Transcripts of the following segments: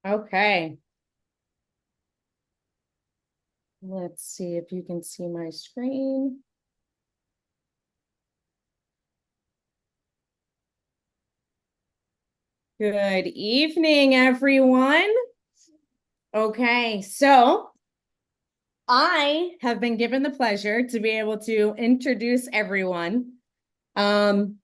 Okay. Let's see if you can see my screen. Good evening, everyone. Okay, so I have been given the pleasure to be able to introduce everyone. And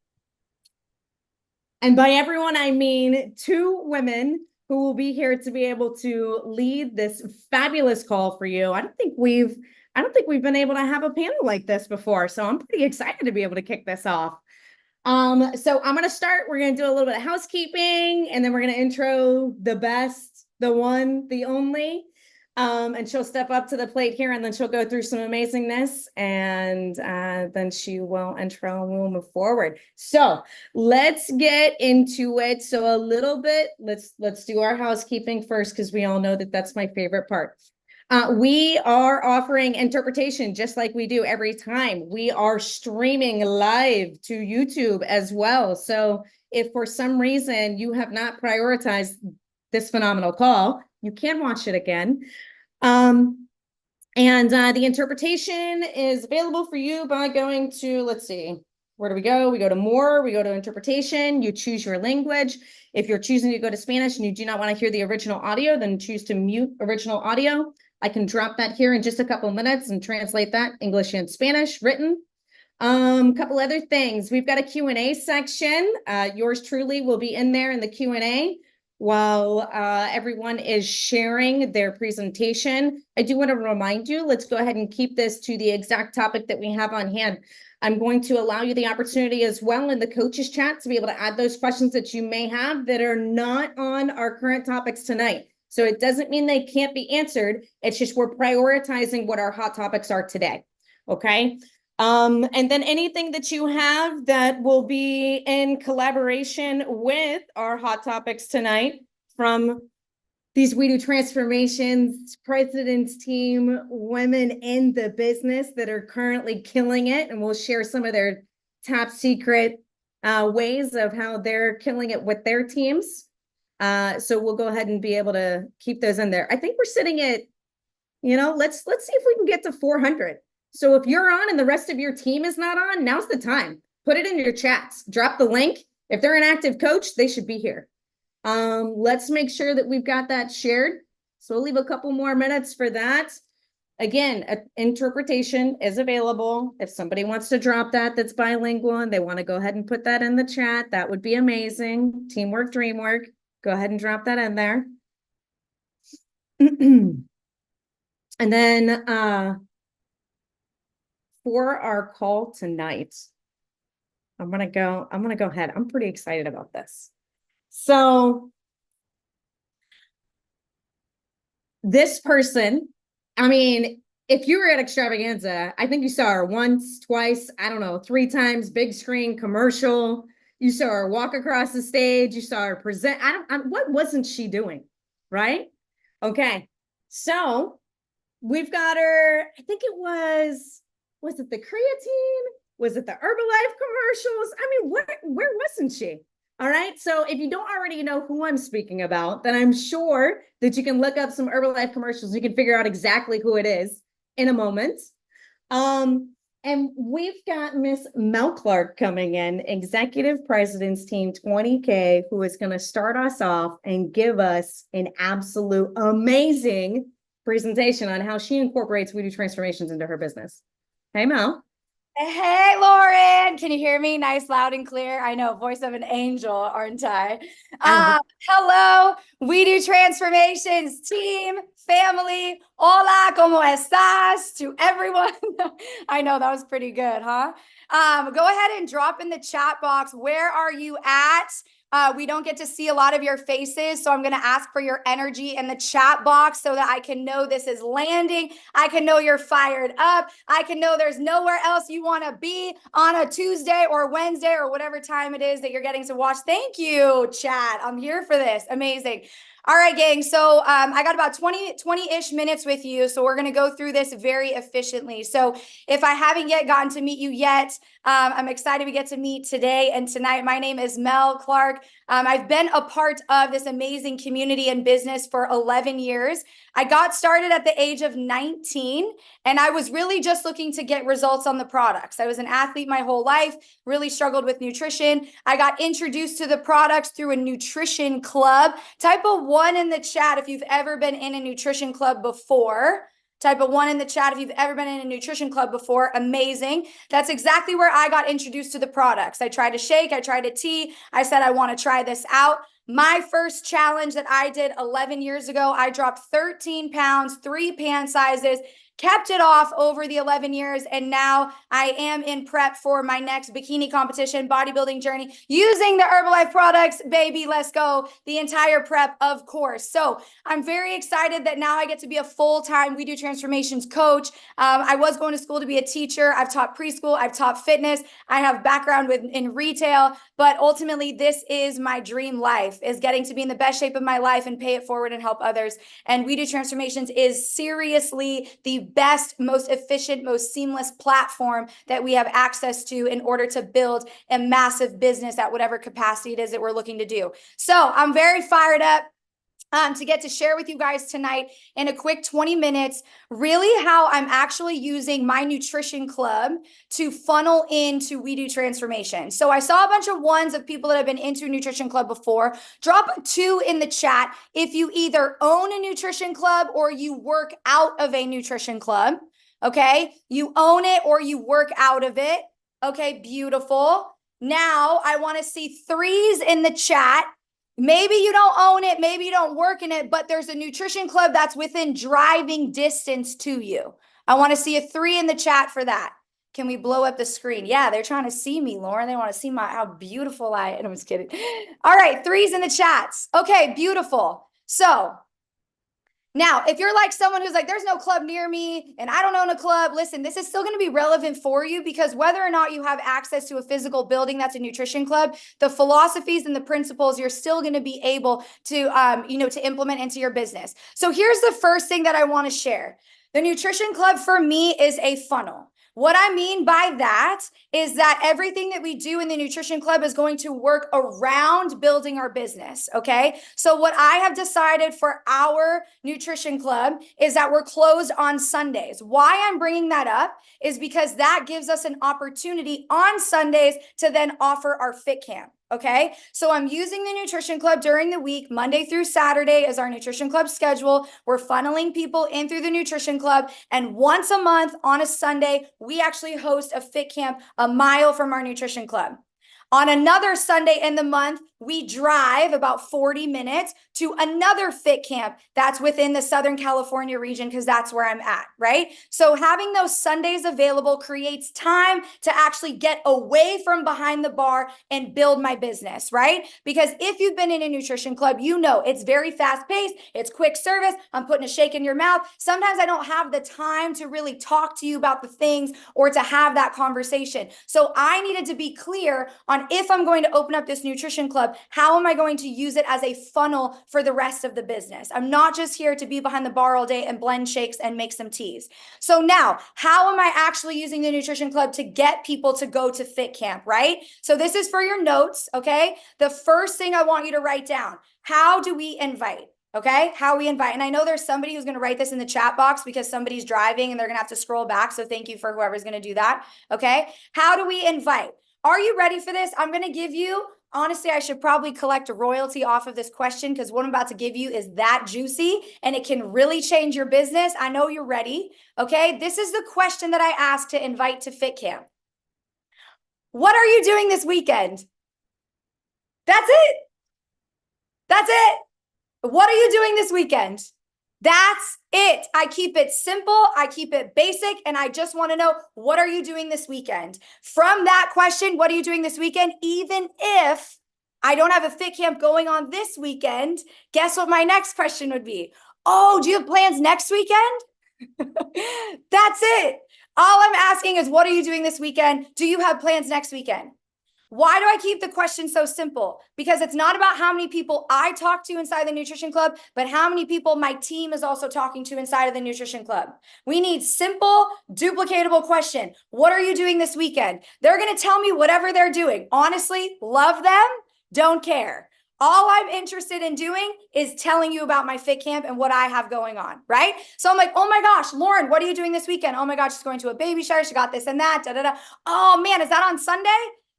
by everyone, I mean 2 women who will be here to be able to lead this fabulous call for you. I don't think we've been able to have a panel like this before, so I'm pretty excited to be able to kick this off. So I'm going to start. We're going to do a little bit of housekeeping, and then we're going to intro the best, the one, the only. And she'll step up to the plate here, and then she'll go through some amazingness, and then she will intro and we'll move forward. So let's get into it. So a little bit, let's do our housekeeping first, because we all know that that's my favorite part. We are offering interpretation just like we do every time. We are streaming live to YouTube as well. So if for some reason you have not prioritized this phenomenal call, you can watch it again. The interpretation is available for you by going to, let's see, where do we go? We go to more, we go to interpretation, you choose your language. If you're choosing to go to Spanish and you do not want to hear the original audio, then choose to mute original audio. I can drop that here in just a couple of minutes and translate that English and Spanish written. Couple other things. We've got a Q&A section. Yours truly will be in there in the Q&A while everyone is sharing their presentation. I do want to remind you, let's go ahead and keep this to the exact topic that we have on hand. I'm going to allow you the opportunity as well in the coaches chat to be able to add those questions that you may have that are not on our current topics tonight. So it doesn't mean they can't be answered. It's just we're prioritizing what our hot topics are today. Okay. And then anything that you have that will be in collaboration with our hot topics tonight from these We Do Transformations President's Team women in the business that are currently killing it. And we'll share some of their top secret ways of how they're killing it with their teams. So we'll go ahead and be able to keep those in there. I think we're sitting at, let's see if we can get to 400. So if you're on and the rest of your team is not on, now's the time. Put it in your chats. Drop the link. If they're an active coach, they should be here. Let's make sure that we've got that shared. So we'll leave a couple more minutes for that. Again, interpretation is available. If somebody wants to drop that, that's bilingual, and they want to go ahead and put that in the chat, that would be amazing. Teamwork, dreamwork. Go ahead and drop that in there. And then for our call tonight, I'm gonna go ahead. I'm pretty excited about this. So this person, I mean, if you were at Extravaganza, I think you saw her once, twice, I don't know, 3 times, big screen commercial. You saw her walk across the stage. You saw her present. What wasn't she doing? Right? Okay. So we've got her, I think it was it the creatine? Was it the Herbalife commercials? I mean, where wasn't she? All right. So if you don't already know who I'm speaking about, then I'm sure that you can look up some Herbalife commercials. You can figure out exactly who it is in a moment. And we've got Miss Mel Clark coming in, Executive President's Team 20K, who is going to start us off and give us an absolute amazing presentation on how she incorporates We Do transformations into her business. Hey, Mel. Hey, Lauren, can you hear me? Nice, loud and clear. I know, voice of an angel, aren't I? Hello, We Do Transformations team, family. Hola, ¿cómo estás? To everyone. I know that was pretty good, huh? Go ahead and drop in the chat box. Where are you at? We don't get to see a lot of your faces, so I'm going to ask for your energy in the chat box so that I can know this is landing. I can know you're fired up. I can know there's nowhere else you want to be on a Tuesday or Wednesday or whatever time it is that you're getting to watch. Thank you, chat. I'm here for this. Amazing. All right, gang. So I got about 20-ish minutes with you. So we're going to go through this very efficiently. So if I haven't yet gotten to meet you yet, I'm excited we get to meet today and tonight. My name is Mel Clark. I've been a part of this amazing community and business for 11 years. I got started at the age of 19, and I was really just looking to get results on the products. I was an athlete my whole life, really struggled with nutrition. I got introduced to the products through a nutrition club. Type a 1 in the chat if you've ever been in a nutrition club before. Type a 1 in the chat if you've ever been in a nutrition club before. Amazing. That's exactly where I got introduced to the products. I tried a shake, I tried a tea. I said, I want to try this out. My first challenge that I did 11 years ago, I dropped 13 pounds, 3 pant sizes, kept it off over the 11 years, and now I am in prep for my next bikini competition, bodybuilding journey, using the Herbalife products, baby, let's go, the entire prep, of course. So I'm very excited that now I get to be a full-time We Do Transformations coach. I was going to school to be a teacher. I've taught preschool, I've taught fitness, I have background in retail, but ultimately this is my dream life, is getting to be in the best shape of my life and pay it forward and help others. And We Do Transformations is seriously the best, most efficient, most seamless platform that we have access to in order to build a massive business at whatever capacity it is that we're looking to do. So I'm very fired up to get to share with you guys tonight in a quick 20 minutes, really how I'm actually using my nutrition club to funnel into We Do Transformation. So I saw a bunch of 1s of people that have been into a nutrition club before. Drop a 2 in the chat if you either own a nutrition club or you work out of a nutrition club. Okay, you own it or you work out of it. Okay, beautiful. Now I want to see 3s in the chat. Maybe you don't own it, maybe you don't work in it, but there's a nutrition club that's within driving distance to you. I want to see a 3 in the chat for that. Can we blow up the screen? Yeah, they're trying to see me, Lauren. They want to see how beautiful I am. I'm just kidding. All right, 3s in the chats. Okay, beautiful. So now, if you're like someone who's like, there's no club near me and I don't own a club, listen, this is still going to be relevant for you, because whether or not you have access to a physical building that's a nutrition club, the philosophies and the principles you're still going to be able to, to implement into your business. So here's the first thing that I want to share. The nutrition club for me is a funnel. What I mean by that is that everything that we do in the nutrition club is going to work around building our business. Okay. So what I have decided for our nutrition club is that we're closed on Sundays. Why I'm bringing that up is because that gives us an opportunity on Sundays to then offer our fit camp. Okay, so I'm using the nutrition club during the week, Monday through Saturday is our nutrition club schedule. We're funneling people in through the nutrition club. And once a month on a Sunday, we actually host a fit camp a mile from our nutrition club. On another Sunday in the month, we drive about 40 minutes to another fit camp that's within the Southern California region, because that's where I'm at, right? So having those Sundays available creates time to actually get away from behind the bar and build my business, right? Because if you've been in a nutrition club, you know it's very fast paced, it's quick service, I'm putting a shake in your mouth. Sometimes I don't have the time to really talk to you about the things or to have that conversation. So I needed to be clear on on if I'm going to open up this nutrition club, how am I going to use it as a funnel for the rest of the business? I'm not just here to be behind the bar all day and blend shakes and make some teas. So now, how am I actually using the nutrition club to get people to go to fit camp, right? So this is for your notes, okay? The first thing I want you to write down, how do we invite? Okay, how we invite. And I know there's somebody who's going to write this in the chat box because somebody's driving and they're going to have to scroll back. So thank you for whoever's going to do that. Okay, how do we invite? Are you ready for this? I'm going to give you, honestly, I should probably collect a royalty off of this question because what I'm about to give you is that juicy and it can really change your business. I know you're ready. Okay, this is the question that I asked to invite to Fit Camp. What are you doing this weekend? That's it. That's it. What are you doing this weekend? That's it. I keep it simple. I keep it basic. And I just want to know, what are you doing this weekend? From that question, what are you doing this weekend? Even if I don't have a fit camp going on this weekend, guess what my next question would be? Oh, do you have plans next weekend? That's it. All I'm asking is, what are you doing this weekend? Do you have plans next weekend? Why do I keep the question so simple? Because it's not about how many people I talk to inside the nutrition club, but how many people my team is also talking to inside of the nutrition club. We need simple, duplicatable question. What are you doing this weekend? They're going to tell me whatever they're doing. Honestly, love them, don't care. All I'm interested in doing is telling you about my fit camp and what I have going on, right? So I'm like, oh my gosh, Lauren, what are you doing this weekend? Oh my gosh, she's going to a baby shower. She got this and that, da, da, da. Oh man, is that on Sunday?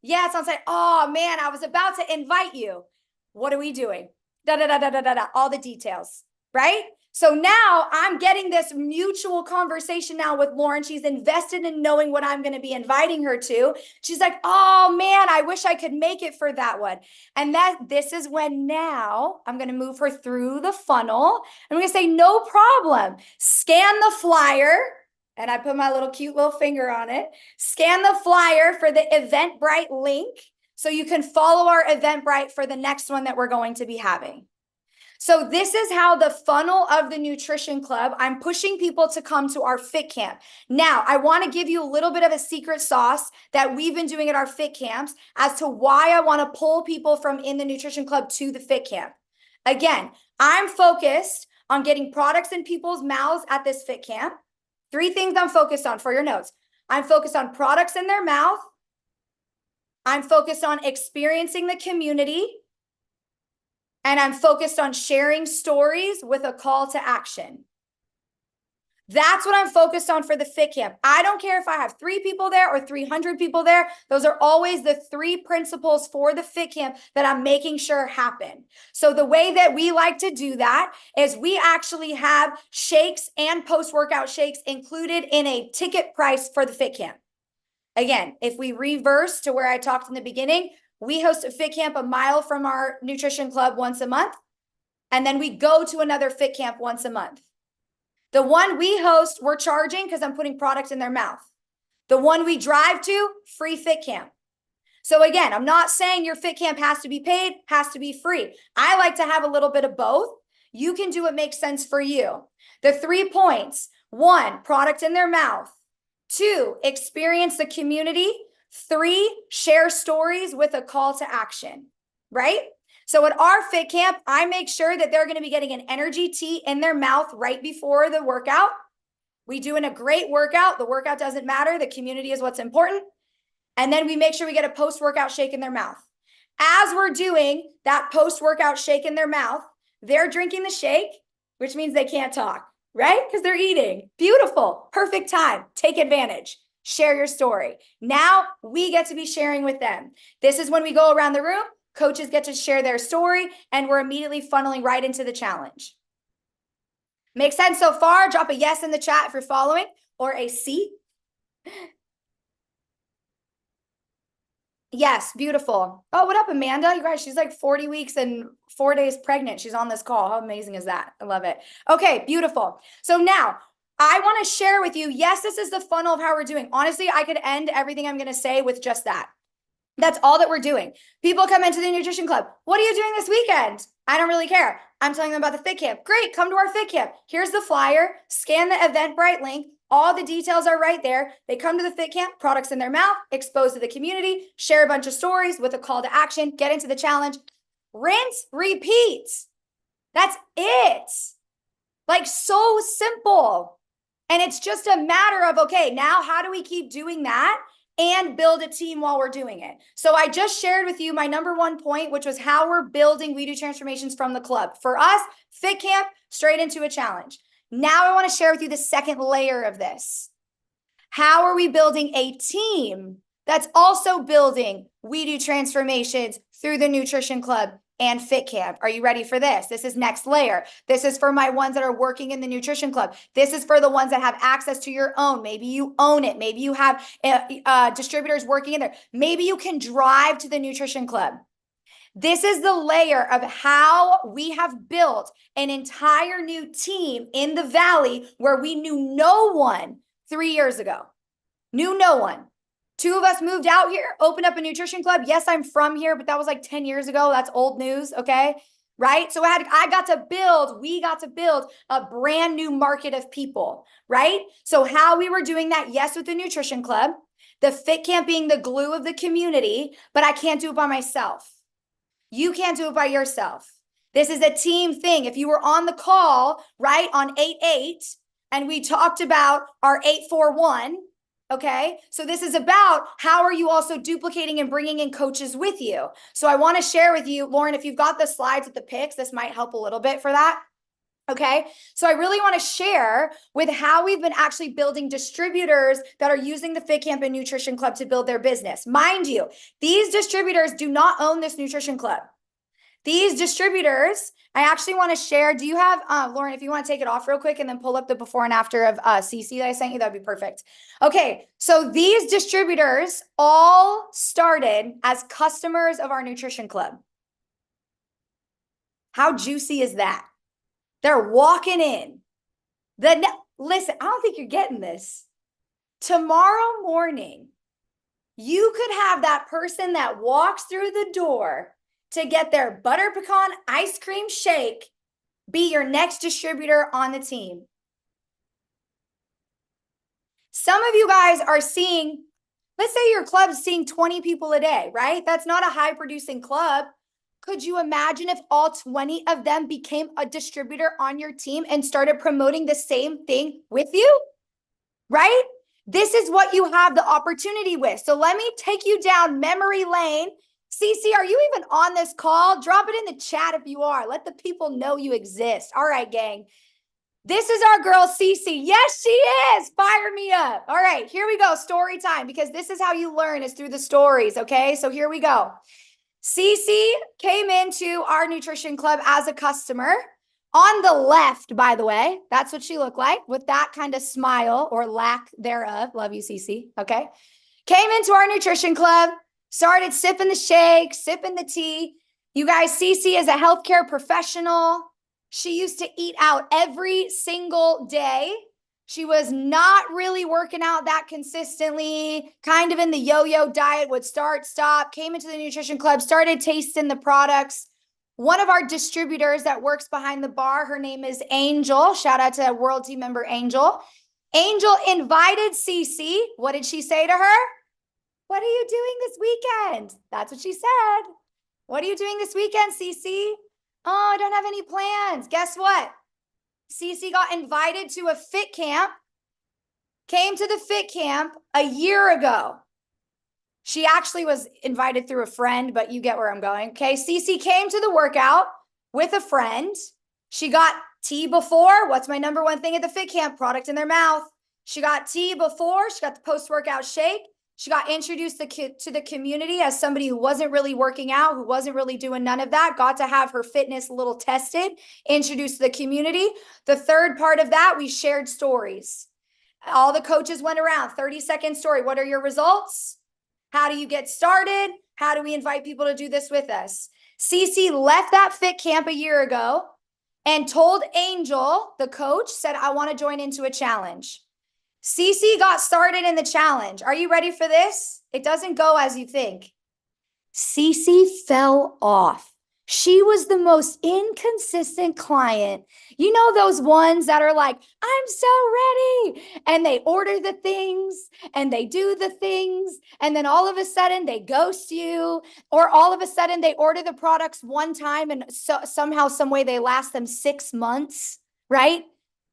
Yeah, it's on Sunday. Oh man, I was about to invite you. What are we doing? Da, da, da, da, da, da, da. All the details, right? So now I'm getting this mutual conversation now with Lauren. She's invested in knowing what I'm going to be inviting her to. She's like, oh man, I wish I could make it for that one. And this is when now I'm going to move her through the funnel. I'm going to say, no problem. Scan the flyer. And I put my little cute little finger on it. Scan the flyer for the Eventbrite link so you can follow our Eventbrite for the next one that we're going to be having. So this is how the funnel of the nutrition club, I'm pushing people to come to our fit camp. Now, I want to give you a little bit of a secret sauce that we've been doing at our fit camps as to why I want to pull people from in the nutrition club to the fit camp. Again, I'm focused on getting products in people's mouths at this fit camp. 3 things I'm focused on for your notes. I'm focused on products in their mouth. I'm focused on experiencing the community. And I'm focused on sharing stories with a call to action. That's what I'm focused on for the fit camp. I don't care if I have 3 people there or 300 people there. Those are always the 3 principles for the fit camp that I'm making sure happen. So the way that we like to do that is we actually have shakes and post-workout shakes included in a ticket price for the fit camp. Again, if we reverse to where I talked in the beginning, we host a fit camp a mile from our nutrition club once a month. And then we go to another fit camp once a month. The one we host, we're charging because I'm putting products in their mouth. The one we drive to, free fit camp. So again, I'm not saying your fit camp has to be paid, has to be free. I like to have a little bit of both. You can do what makes sense for you. The 3 points: 1, product in their mouth. 2, experience the community. 3, share stories with a call to action, right? So at our fit camp, I make sure that they're going to be getting an energy tea in their mouth right before the workout. We doing a great workout. The workout doesn't matter. The community is what's important. And then we make sure we get a post-workout shake in their mouth. As we're doing that post-workout shake in their mouth, they're drinking the shake, which means they can't talk, right? Because they're eating. Beautiful. Perfect time. Take advantage. Share your story. Now we get to be sharing with them. This is when we go around the room. Coaches get to share their story, and we're immediately funneling right into the challenge. Make sense so far? Drop a yes in the chat if you're following, or a C. Yes, beautiful. Oh, what up, Amanda? You guys, she's like 40 weeks and 4 days pregnant. She's on this call. How amazing is that? I love it. Okay, beautiful. So now I want to share with you, yes, this is the funnel of how we're doing. Honestly, I could end everything I'm going to say with just that. That's all that we're doing. People come into the nutrition club. What are you doing this weekend? I don't really care. I'm telling them about the fit camp. Great, come to our fit camp. Here's the flyer. Scan the Eventbrite link. All the details are right there. They come to the fit camp, products in their mouth, exposed to the community, share a bunch of stories with a call to action, get into the challenge, rinse, repeat. That's it. Like, so simple. And it's just a matter of, okay, now how do we keep doing that and build a team while we're doing it? So I just shared with you my number one point, which was how we're building We Do Transformations from the club. For us, fit camp, straight into a challenge. Now I want to share with you the second layer of this. How are we building a team that's also building We Do Transformations through the nutrition club and fit camp? Are you ready for this? This is next layer. This is for my ones that are working in the nutrition club. This is for the ones that have access to your own. Maybe you own it. Maybe you have distributors working in there. Maybe you can drive to the nutrition club. This is the layer of how we have built an entire new team in the Valley where we knew no one 3 years ago. Knew no one. 2 of us moved out here, opened up a nutrition club. Yes, I'm from here, but that was like 10 years ago. That's old news, okay? Right? So we got to build a brand new market of people, right? So how we were doing that, yes, with the nutrition club, the fit camp being the glue of the community, but I can't do it by myself. You can't do it by yourself. This is a team thing. If you were on the call, right, on 8-8, and we talked about our 841, okay? So this is about how are you also duplicating and bringing in coaches with you? So I want to share with you, Lauren, if you've got the slides with the pics, this might help a little bit for that. Okay, so I really want to share with how we've been actually building distributors that are using the Fit Camp and Nutrition Club to build their business. Mind you, these distributors do not own this nutrition club. These distributors, I actually want to share. Do you have, Lauren, if you want to take it off real quick and then pull up the before and after of CC that I sent you, that'd be perfect. Okay, so these distributors all started as customers of our nutrition club. How juicy is that? They're walking in. Listen, I don't think you're getting this. Tomorrow morning, you could have that person that walks through the door to get their butter pecan ice cream shake be your next distributor on the team. Some of you guys are seeing, let's say your club's seeing 20 people a day, right? That's not a high producing club. Could you imagine if all 20 of them became a distributor on your team and started promoting the same thing with you, right? This is what you have the opportunity with. So let me take you down memory lane. Cece, are you even on this call? Drop it in the chat if you are. Let the people know you exist. All right, gang. This is our girl, Cece. Yes, she is. Fire me up. All right, here we go. Story time, because this is how you learn is through the stories, okay? So here we go. Cece came into our nutrition club as a customer. On the left, by the way, that's what she looked like with that kind of smile or lack thereof. Love you, Cece. Okay. Came into our nutrition club, started sipping the shake, sipping the tea. You guys, Cece is a healthcare professional. She used to eat out every single day. She was not really working out that consistently, kind of in the yo-yo diet, would start, stop, came into the nutrition club, started tasting the products. One of our distributors that works behind the bar, her name is Angel. Shout out to World Team member Angel. Angel invited Cece. What did she say to her? What are you doing this weekend? That's what she said. What are you doing this weekend, Cece? Oh, I don't have any plans. Guess what? Cece got invited to a fit camp, came to the fit camp a year ago. She actually was invited through a friend, but you get where I'm going. Okay, Cece came to the workout with a friend. She got tea before. What's my number one thing at the fit camp? Product in their mouth. She got tea before. She got the post-workout shake. She got introduced to the community as somebody who wasn't really working out, who wasn't really doing none of that, got to have her fitness a little tested, introduced to the community. The third part of that, we shared stories. All the coaches went around, 30-second story. What are your results? How do you get started? How do we invite people to do this with us? Cece left that fit camp a year ago and told Angel, the coach, said, I want to join into a challenge. Cece got started in the challenge. Are you ready for this? It doesn't go as you think. Cece fell off. She was the most inconsistent client. You know, those ones that are like, I'm so ready. And they order the things and they do the things. And then all of a sudden they ghost you, or all of a sudden they order the products one time and somehow, some way they last them 6 months, right?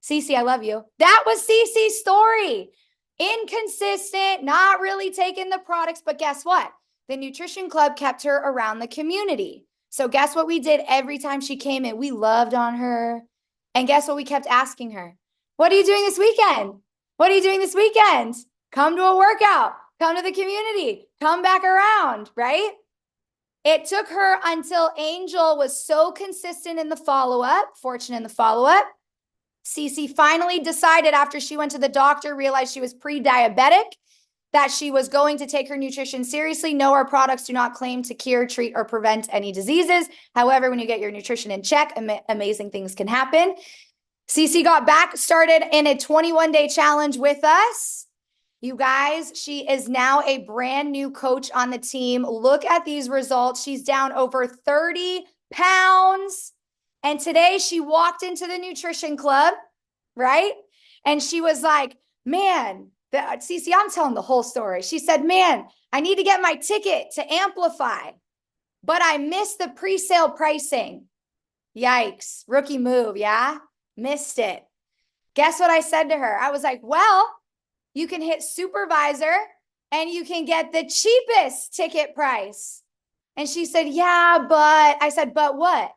Cece, I love you. That was Cece's story. Inconsistent, not really taking the products. But guess what? The nutrition club kept her around the community. So guess what we did every time she came in? We loved on her. And guess what we kept asking her? What are you doing this weekend? What are you doing this weekend? Come to a workout. Come to the community. Come back around, right? It took her until Angel was so consistent in the follow-up, fortunate in the follow-up. Cece finally decided, after she went to the doctor, realized she was pre-diabetic, that she was going to take her nutrition seriously. No, our products do not claim to cure, treat, or prevent any diseases. However, when you get your nutrition in check, amazing things can happen. Cece got back started in a 21-day challenge with us. You guys, she is now a brand new coach on the team. Look at these results. She's down over 30 pounds. And today she walked into the nutrition club, right? And she was like, man, Cece, I'm telling the whole story. She said, man, I need to get my ticket to Amplify, but I missed the pre-sale pricing. Yikes. Rookie move. Yeah. Missed it. Guess what I said to her? I was like, well, you can hit supervisor and you can get the cheapest ticket price. And she said, yeah, but I said, but what?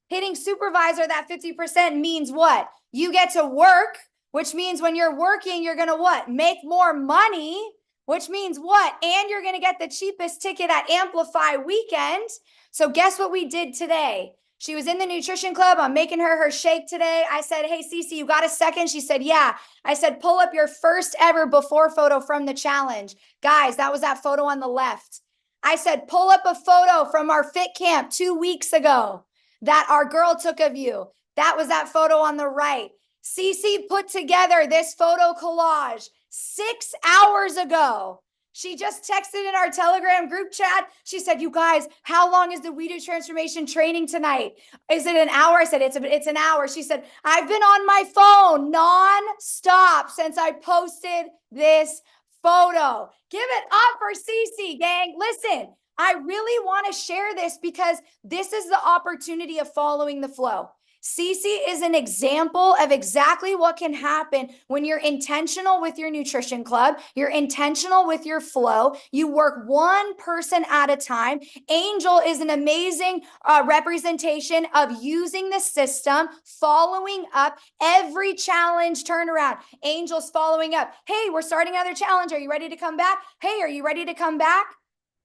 Hitting supervisor, that 50% means what? You get to work, which means when you're working, you're going to what? Make more money, which means what? And you're going to get the cheapest ticket at Amplify weekend. So guess what we did today? She was in the nutrition club. I'm making her shake today. I said, hey, Cece, you got a second? She said, yeah. I said, pull up your first ever before photo from the challenge. Guys, that was that photo on the left. I said, pull up a photo from our fit camp 2 weeks ago that our girl took of you. That was that photo on the right. Cece put together this photo collage 6 hours ago. She just texted in our Telegram group chat. She said, you guys, how long is the We Do Transformation training tonight? Is it an hour? I said, it's an hour. She said, I've been on my phone non-stop since I posted this photo. Give it up for Cece, gang. Listen, I really want to share this because this is the opportunity of following the flow. Cece is an example of exactly what can happen when you're intentional with your nutrition club, you're intentional with your flow, you work one person at a time. Angel is an amazing representation of using the system, following up every challenge turnaround. Angel's following up. Hey, we're starting another challenge. Are you ready to come back? Hey, are you ready to come back?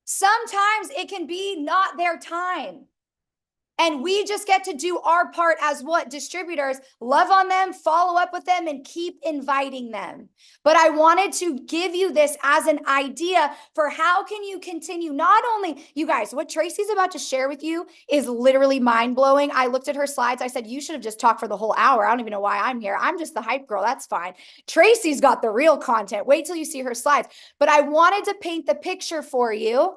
Sometimes it can be not their time. And we just get to do our part as what? Distributors, love on them, follow up with them, and keep inviting them. But I wanted to give you this as an idea for how can you continue, not only, you guys, what Tracy's about to share with you is literally mind-blowing. I looked at her slides. I said, you should have just talked for the whole hour. I don't even know why I'm here. I'm just the hype girl. That's fine. Tracy's got the real content. Wait till you see her slides. But I wanted to paint the picture for you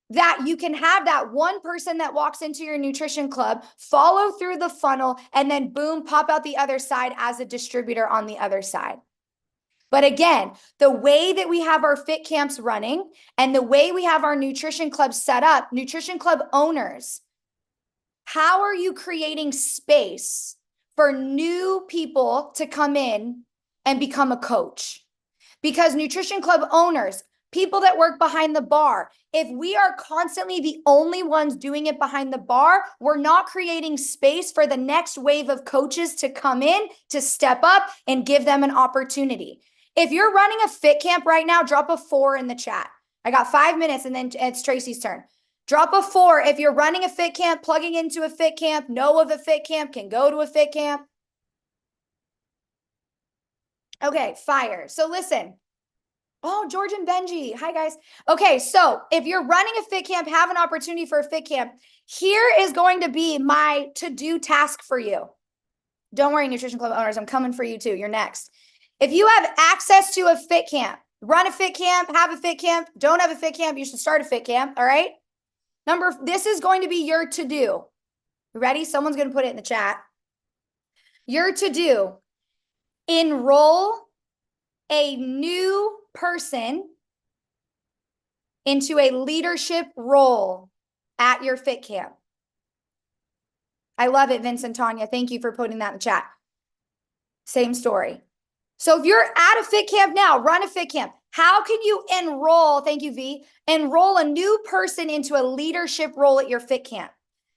that you can have that one person that walks into your nutrition club, follow through the funnel, and then boom, pop out the other side as a distributor on the other side. But again, the way that we have our fit camps running and the way we have our nutrition club set up, nutrition club owners, how are you creating space for new people to come in and become a coach? Because nutrition club owners, people that work behind the bar, if we are constantly the only ones doing it behind the bar, we're not creating space for the next wave of coaches to come in, to step up and give them an opportunity. If you're running a fit camp right now, drop a 4 in the chat. I got 5 minutes and then it's Tracy's turn. Drop a 4 if you're running a fit camp, plugging into a fit camp, know of a fit camp, can go to a fit camp. Okay, fire. So listen. Oh, George and Benji. Hi, guys. Okay, so if you're running a fit camp, have an opportunity for a fit camp, here is going to be my to-do task for you. Don't worry, Nutrition Club owners, I'm coming for you too. You're next. If you have access to a fit camp, run a fit camp, have a fit camp, don't have a fit camp, you should start a fit camp, all right? This is going to be your to-do. Ready? Someone's going to put it in the chat. Your to-do. Enroll a new person into a leadership role at your fit camp. I love it, Vincent Tanya. Thank you for putting that in the chat. Same story. So if you're at a fit camp now, run a fit camp. How can you enroll, thank you, V, enroll a new person into a leadership role at your fit camp?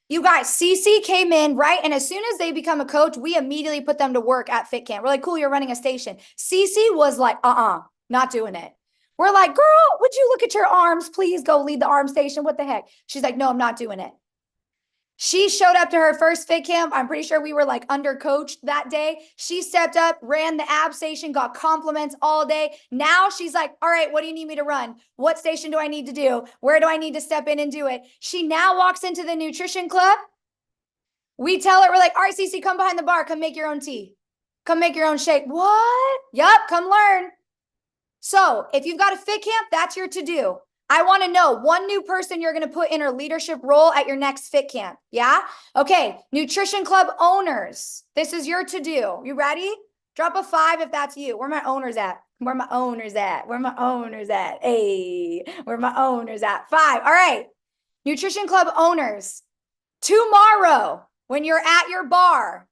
You guys, CC came in, right? And as soon as they become a coach, we immediately put them to work at fit camp. We're like, cool, you're running a station. CC was like, not doing it. We're like, girl, would you look at your arms? Please go lead the arm station. What the heck? She's like, no, I'm not doing it. She showed up to her first fit camp. I'm pretty sure we were like undercoached that day. She stepped up, ran the ab station, got compliments all day. Now she's like, all right, what do you need me to run? What station do I need to do? Where do I need to step in and do it? She now walks into the nutrition club. We tell her, we're like, all right, Cece, come behind the bar. Come make your own tea. Come make your own shake. What? Yup, come learn. So if you've got a fit camp, that's your to-do. I want to know one new person you're going to put in a leadership role at your next fit camp. Yeah. Okay. Nutrition club owners. This is your to-do. You ready? Drop a 5 if that's you. Where my owners at? Where my owners at? Where my owners at? Hey, where my owners at? 5. All right. Nutrition club owners. Tomorrow, when you're at your bar,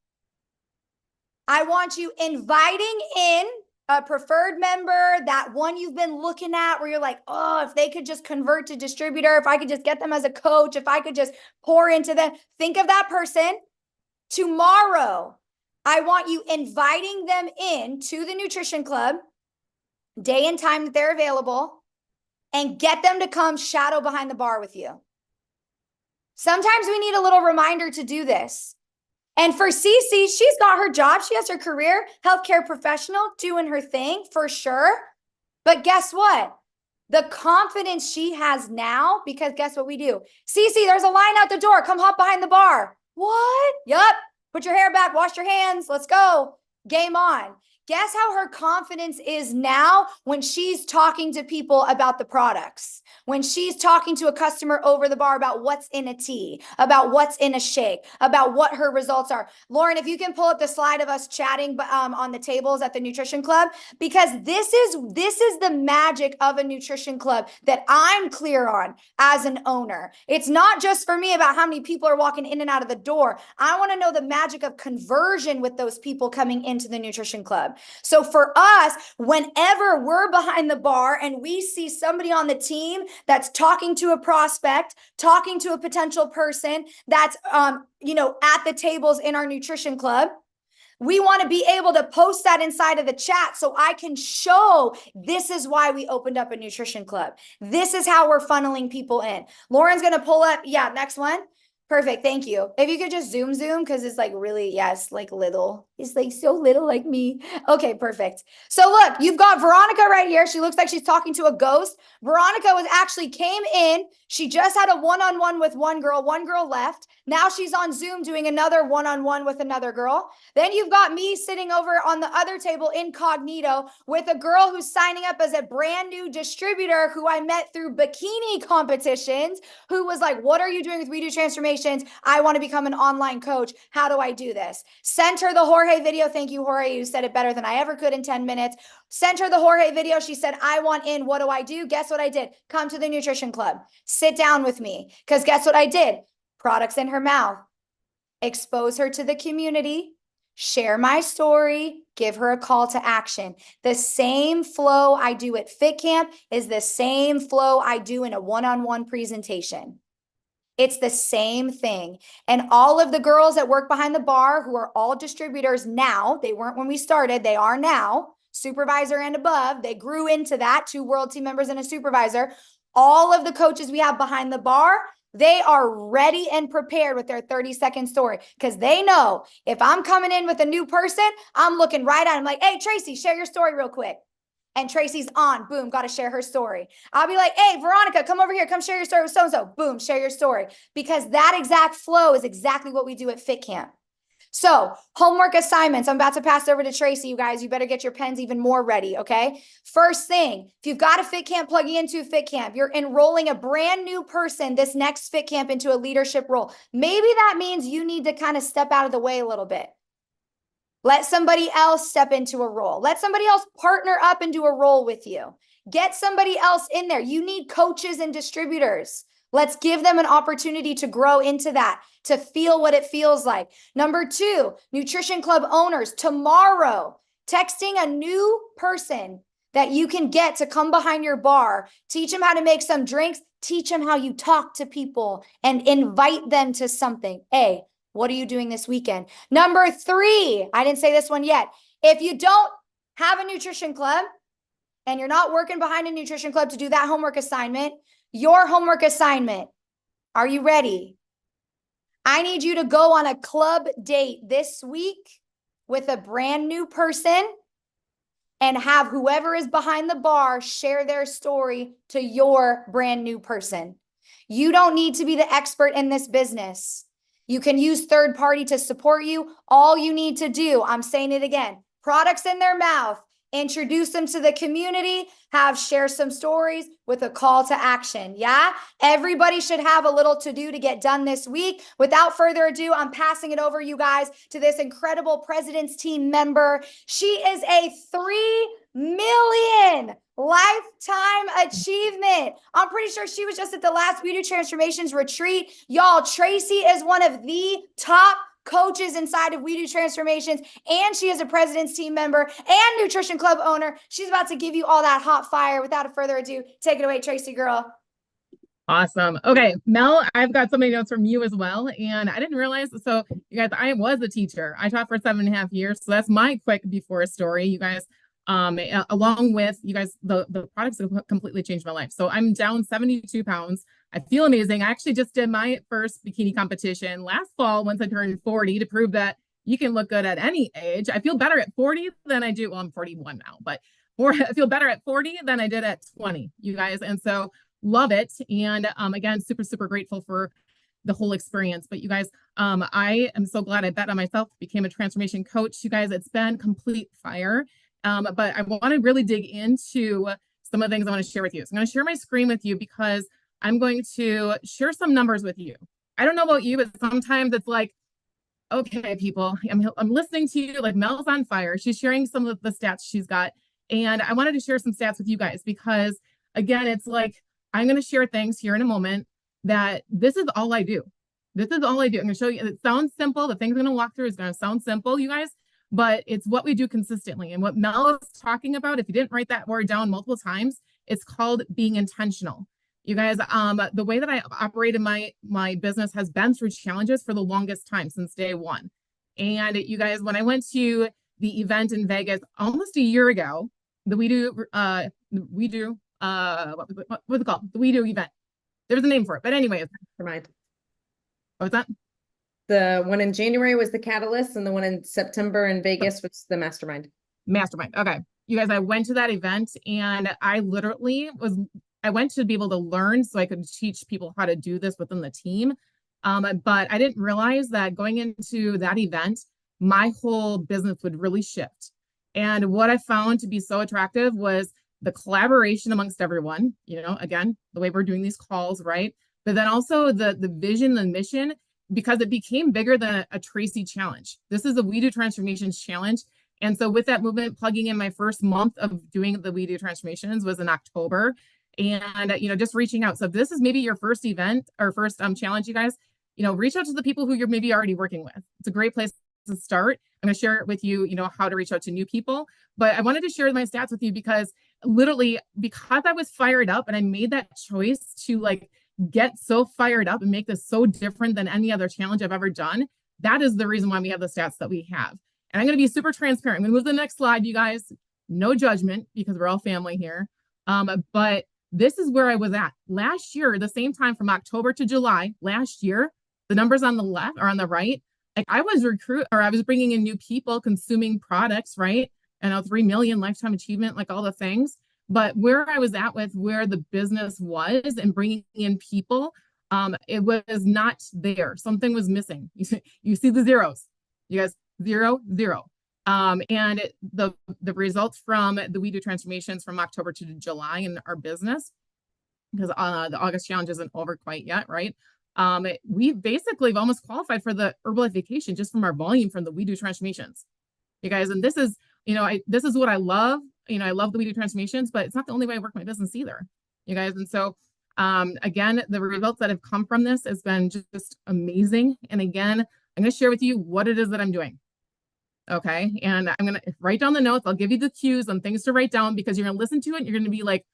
I want you inviting in a preferred member, that one you've been looking at where you're like, oh, if they could just convert to distributor, if I could just get them as a coach, if I could just pour into them, think of that person. Tomorrow, I want you inviting them in to the nutrition club, day and time that they're available, and get them to come shadow behind the bar with you. Sometimes we need a little reminder to do this. And for Cece, she's got her job. She has her career, healthcare professional, doing her thing for sure. But guess what? The confidence she has now, because guess what we do? Cece, there's a line out the door. Come hop behind the bar. What? Yup. Put your hair back. Wash your hands. Let's go. Game on. Guess how her confidence is now when she's talking to people about the products, when she's talking to a customer over the bar about what's in a tea, about what's in a shake, about what her results are. Lauren, if you can pull up the slide of us chatting on the tables at the nutrition club, because this is the magic of a nutrition club that I'm clear on as an owner. It's not just for me about how many people are walking in and out of the door. I want to know the magic of conversion with those people coming into the nutrition club. So for us, whenever we're behind the bar and we see somebody on the team that's talking to a prospect, talking to a potential person that's, at the tables in our nutrition club, we want to be able to post that inside of the chat so I can show this is why we opened up a nutrition club. This is how we're funneling people in. Lauren's going to pull up. Yeah, next one. Perfect. Thank you. If you could just zoom, because it's like really, yes, like little. It's like so little like me. Okay, perfect. So look, you've got Veronica right here. She looks like she's talking to a ghost. Veronica came in. She just had a one-on-one with one girl. One girl left. Now she's on Zoom doing another one-on-one with another girl. Then you've got me sitting over on the other table incognito with a girl who's signing up as a brand new distributor who I met through bikini competitions, who was like, what are you doing with We Do Transformations? I want to become an online coach. How do I do this? Sent her the Jorge video. Thank you, Jorge. You said it better than I ever could in 10 minutes. Sent her the Jorge video. She said, I want in. What do I do? Guess what I did? Come to the nutrition club. Sit down with me. Because guess what I did? Products in her mouth. Expose her to the community. Share my story. Give her a call to action. The same flow I do at Fit Camp is the same flow I do in a one-on-one presentation. It's the same thing. And all of the girls that work behind the bar who are all distributors now, they weren't when we started, they are now, supervisor and above. They grew into that, 2 world team members and a supervisor. All of the coaches we have behind the bar, they are ready and prepared with their 30-second story because they know if I'm coming in with a new person, I'm looking right at them like, hey, Tracy, share your story real quick. And Tracy's on, boom, got to share her story. I'll be like, hey, Veronica, come over here. Come share your story with so-and-so. Boom, share your story. Because that exact flow is exactly what we do at Fit Camp. So homework assignments, I'm about to pass over to Tracy, you guys. You better get your pens even more ready, okay? First thing, if you've got a fit camp plugging into a fit camp, you're enrolling a brand new person this next fit camp into a leadership role. Maybe that means you need to kind of step out of the way a little bit. Let somebody else step into a role. Let somebody else partner up and do a role with you. Get somebody else in there. You need coaches and distributors. Let's give them an opportunity to grow into that, to feel what it feels like. Number 2, nutrition club owners, tomorrow, texting a new person that you can get to come behind your bar, teach them how to make some drinks, teach them how you talk to people and invite them to something. What are you doing this weekend? Number 3, I didn't say this one yet. If you don't have a nutrition club and you're not working behind a nutrition club to do that homework assignment, your homework assignment, are you ready? I need you to go on a club date this week with a brand new person and have whoever is behind the bar share their story to your brand new person. You don't need to be the expert in this business. You can use third party to support you. All you need to do, I'm saying it again, products in their mouth, introduce them to the community, share some stories with a call to action. Yeah, everybody should have a little to do to get done this week. Without further ado, I'm passing it over, you guys, to this incredible President's Team member. She is a 3 million lifetime achievement. I'm pretty sure she was just at the last We Do Transformations retreat. Y'all, Tracy is one of the top coaches inside of We Do Transformations, and she is a President's Team member and nutrition club owner. She's about to give you all that hot fire. Without further ado, take it away, Tracy girl. Awesome. Okay, Mel, I've got so many notes from you as well. And I didn't realize, so you guys, I was a teacher. I taught for 7.5 years. So that's my quick before story. You guys, along with you guys, the products have completely changed my life. So I'm down 72 pounds. I feel amazing. I actually just did my first bikini competition last fall once I turned 40 to prove that you can look good at any age. I feel better at 40 than I do. Well, I'm 41 now, but I feel better at 40 than I did at 20, you guys. And so love it. And again, super, super grateful for the whole experience. But you guys, I am so glad I bet on myself, became a transformation coach. You guys, it's been complete fire. But I want to really dig into some of the things I want to share with you. So I'm going to share my screen with you because I'm going to share some numbers with you. I don't know about you, but sometimes it's like, okay, people, I'm listening to you, like Mel's on fire. She's sharing some of the stats she's got. And I wanted to share some stats with you guys because, again, it's like, I'm going to share things here in a moment that this is all I do. This is all I do. I'm going to show you. It sounds simple. The things I'm going to walk through is going to sound simple, you guys, but it's what we do consistently. And what Mel is talking about, if you didn't write that word down multiple times, it's called being intentional. You guys, the way that I operated my business has been through challenges for the longest time since day one. And you guys, when I went to the event in Vegas almost a year ago, what was it called? The We Do event. There's a name for it, but anyways. Mastermind. What was that? The one in January was the Catalyst, and the one in September in Vegas was the Mastermind. Mastermind. Okay. You guys, I went to that event and I went to be able to learn so I could teach people how to do this within the team. But I didn't realize that going into that event, my whole business would really shift. And what I found to be so attractive was the collaboration amongst everyone, again, the way we're doing these calls, right? But then also the vision, the mission, because it became bigger than a Tracy challenge. This is a We Do Transformations challenge. And so with that movement, plugging in my first month of doing the We Do Transformations was in October. And, just reaching out. So if this is maybe your first event or first challenge, you guys, reach out to the people who you're maybe already working with. It's a great place to start. I'm going to share it with you, how to reach out to new people. But I wanted to share my stats with you because literally, because I was fired up and I made that choice to get so fired up and make this so different than any other challenge I've ever done. That is the reason why we have the stats that we have. And I'm going to be super transparent. I'm going to move to the next slide, you guys. No judgment because we're all family here. But this is where I was at last year, the same time from October to July last year. The numbers on the left or on the right, I was bringing in new people consuming products, right? And 3 million lifetime achievement, all the things. But where I was at with where the business was and bringing in people, it was not there. Something was missing. You see the zeros. You guys, zero, zero. And the results from the We Do transformations from October to July in our business, because the August challenge isn't over quite yet, right? We basically have almost qualified for the Herbalife vacation just from our volume from the We Do transformations, you guys. And this is, this is what I love. I love the We Do transformations, but it's not the only way I work my business either, you guys. And so, again, the results that have come from this has been just amazing. And again, I'm going to share with you what it is that I'm doing. Okay. And I'm going to write down the notes. I'll give you the cues on things to write down, because you're going to listen to it and you're going to be like,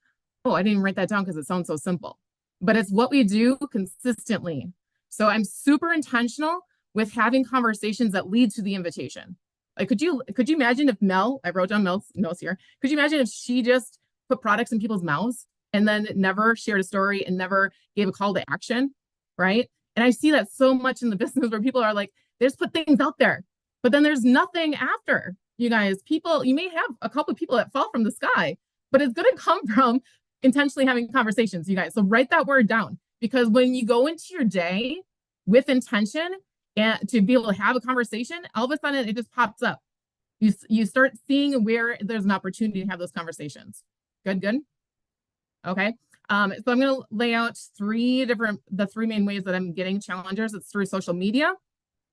oh, I didn't write that down because it sounds so simple. But it's what we do consistently. So I'm super intentional with having conversations that lead to the invitation. Like, could you imagine if Mel, I wrote down Mel's notes here. Could you imagine if she just put products in people's mouths and then never shared a story and never gave a call to action, right? And I see that so much in the business where people are like, they just put things out there, but then there's nothing after. You guys, people, you may have a couple of people that fall from the sky, but it's going to come from intentionally having conversations, you guys. So write that word down, because when you go into your day with intention and to be able to have a conversation, all of a sudden it just pops up. You start seeing where there's an opportunity to have those conversations. Good. Okay. So I'm going to lay out the three main ways that I'm getting challengers. It's through social media.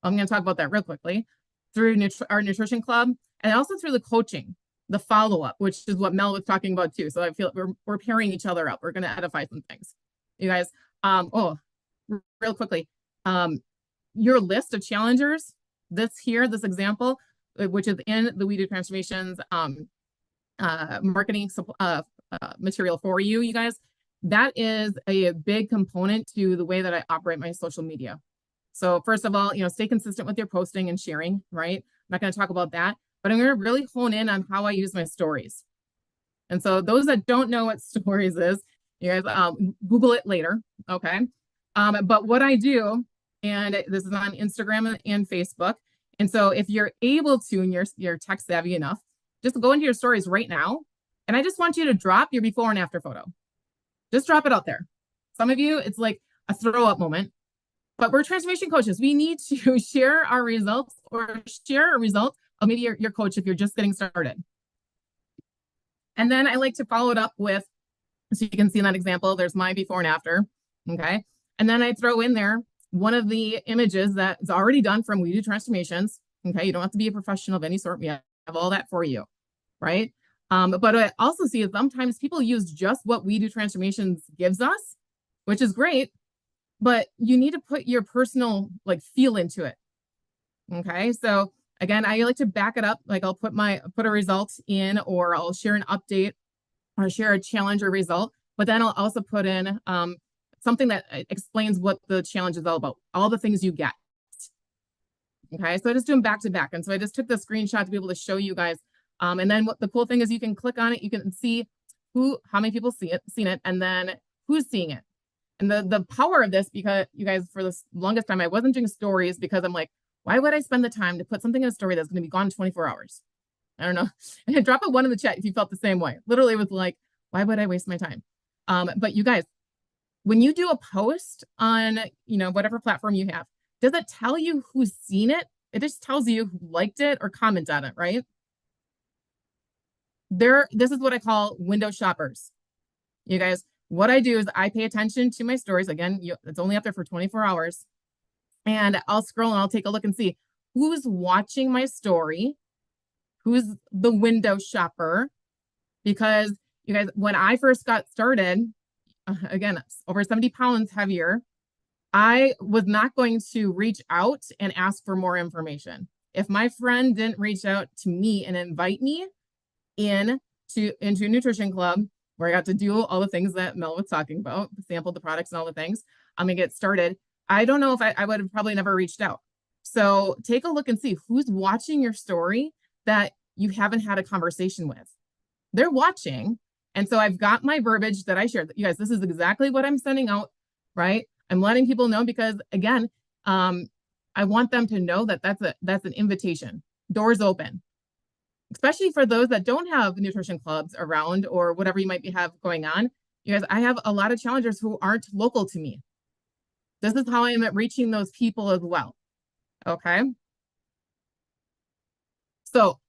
I'm going to talk about that real quickly, through our nutrition club, and also through the coaching, the follow-up, which is what Mel was talking about too. So I feel we're pairing each other up. We're going to edify some things, you guys. Real quickly, your list of challengers, this example, which is in the We Do transformations marketing material for you guys, that is a big component to the way that I operate my social media. So first of all, stay consistent with your posting and sharing, right? I'm not going to talk about that, but I'm going to really hone in on how I use my stories. And so those that don't know what stories is, you guys, Google it later, okay? But what I do, and this is on Instagram and Facebook, and so if you're able to, and you're tech savvy enough, just go into your stories right now, and I just want you to drop your before and after photo. Just drop it out there. Some of you, it's like a throw up moment. But we're transformation coaches. We need to share our results, or share a result of maybe your coach if you're just getting started. And then I like to follow it up with, so you can see in that example, there's my before and after. Okay. And then I throw in there one of the images that is already done from We Do transformations. Okay. You don't have to be a professional of any sort. We have all that for you. Right. But I also see sometimes people use just what We Do transformations gives us, which is great. But you need to put your personal feel into it. Okay. So again, I like to back it up. Like I'll put a result in, or I'll share an update, or share a challenge or result, but then I'll also put in something that explains what the challenge is all about, all the things you get. Okay. So I just do them back to back. And so I just took the screenshot to be able to show you guys. And then what the cool thing is, you can click on it. You can see how many people seen it, and then who's seeing it. And the power of this, because you guys, for the longest time, I wasn't doing stories because I'm like, why would I spend the time to put something in a story that's going to be gone in 24 hours? I don't know. And drop a 1 in the chat if you felt the same way. Literally, it was like, why would I waste my time? But you guys, when you do a post on, whatever platform you have, does it tell you who's seen it? It just tells you who liked it or commented on it, right? This is what I call window shoppers. You guys, what I do is I pay attention to my stories. Again, it's only up there for 24 hours. And I'll scroll and I'll take a look and see who's watching my story, who's the window shopper. Because you guys, when I first got started, again, over 70 pounds heavier, I was not going to reach out and ask for more information. If my friend didn't reach out to me and invite me into Nutrition Club, where I got to do all the things that Mel was talking about, sample the products and all the things, I'm gonna get started. I don't know if I would have probably never reached out. So take a look and see who's watching your story that you haven't had a conversation with. They're watching. And so I've got my verbiage that I shared. You guys, this is exactly what I'm sending out, right? I'm letting people know because, again, I want them to know that that's an invitation. Doors open. Especially for those that don't have nutrition clubs around or whatever you might have going on. You guys, I have a lot of challengers who aren't local to me. This is how I'm reaching those people as well. Okay. So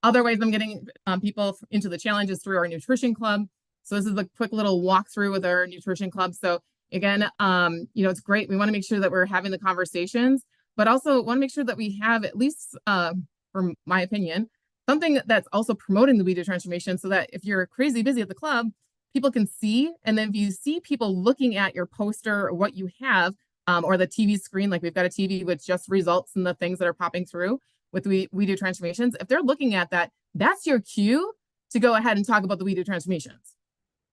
other ways I'm getting people into the challenge is through our nutrition club. So this is a quick little walkthrough with our nutrition club. So again, it's great. We want to make sure that we're having the conversations, but also want to make sure that we have at least, from my opinion, something that's also promoting the We Do transformation, so that if you're crazy busy at the club, people can see. And then if you see people looking at your poster or what you have, or the TV screen, like we've got a TV with just results and the things that are popping through with We Do transformations. If they're looking at that, that's your cue to go ahead and talk about the We Do transformations,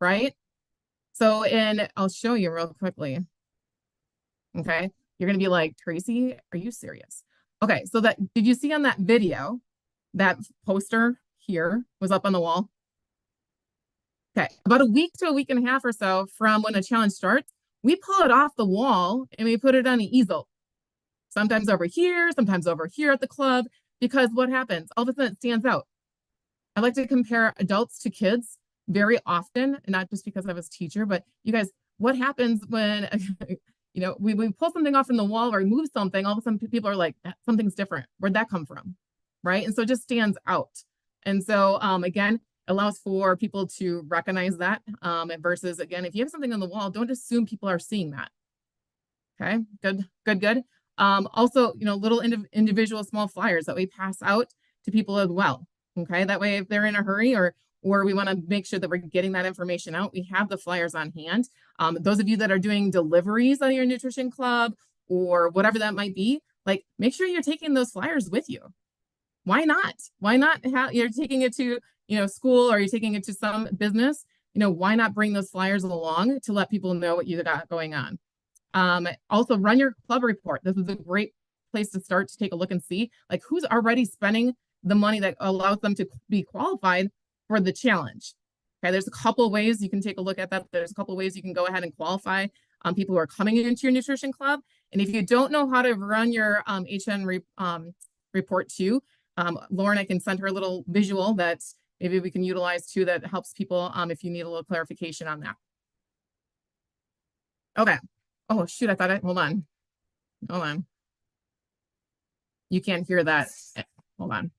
right? So, and I'll show you real quickly. Okay. You're going to be like, Tracy, are you serious? Okay. So did you see on that video, that poster here was up on the wall? Okay. About a week to a week and a half or so from when the challenge starts, we pull it off the wall and we put it on the easel. Sometimes over here at the club, because what happens? All of a sudden it stands out. I like to compare adults to kids very often, and not just because I was a teacher, but you guys, what happens when, we pull something off from the wall or move something, all of a sudden people are like, something's different. Where'd that come from? Right? And so it just stands out. And so, again, allows for people to recognize that, versus, again, if you have something on the wall, don't assume people are seeing that. Okay, good. Also, little individual small flyers that we pass out to people as well. Okay, that way if they're in a hurry or we want to make sure that we're getting that information out, we have the flyers on hand. Those of you that are doing deliveries on your nutrition club or whatever that might be, like, make sure you're taking those flyers with you. Why not? Why not you're taking it to, school, or you're taking it to some business? Why not bring those flyers along to let people know what you got going on? Also run your club report. This is a great place to start to take a look and see, like, who's already spending the money that allows them to be qualified for the challenge. Okay, there's a couple ways you can take a look at that. There's a couple ways you can go ahead and qualify people who are coming into your nutrition club. And if you don't know how to run your report too, Lauren, I can send her a little visual that maybe we can utilize too, that helps people if you need a little clarification on that. Okay. Oh, shoot, hold on. You can't hear that. Hold on.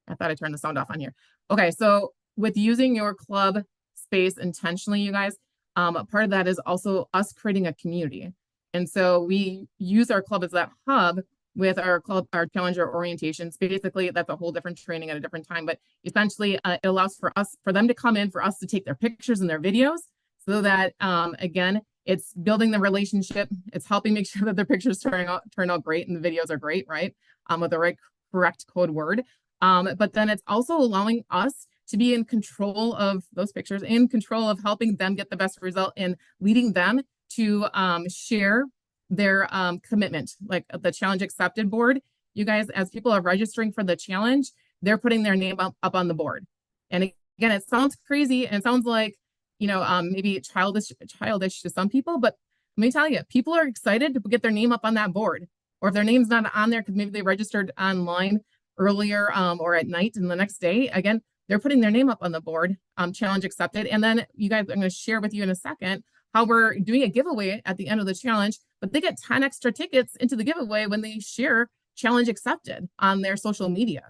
I thought I turned the sound off on here. Okay, so with using your club space intentionally, you guys, part of that is also us creating a community. And so we use our club as that hub with our club, our challenger orientations. Basically, that's a whole different training at a different time, but essentially it allows for them to come in, for us to take their pictures and their videos, so that, again, it's building the relationship. It's helping make sure that their pictures turn out great and the videos are great, right? With the right correct code word. But then it's also allowing us to be in control of those pictures, in control of helping them get the best result, and leading them to share their commitment. Like the challenge accepted board, you guys, as people are registering for the challenge, they're putting their name up on the board. And again, it sounds crazy and it sounds like, maybe childish to some people, but let me tell you, people are excited to get their name up on that board. Or if their name's not on there because maybe they registered online earlier or at night and the next day, again, they're putting their name up on the board, challenge accepted. And then you guys, I'm going to share with you in a second how we're doing a giveaway at the end of the challenge, but they get 10 extra tickets into the giveaway when they share challenge accepted on their social media.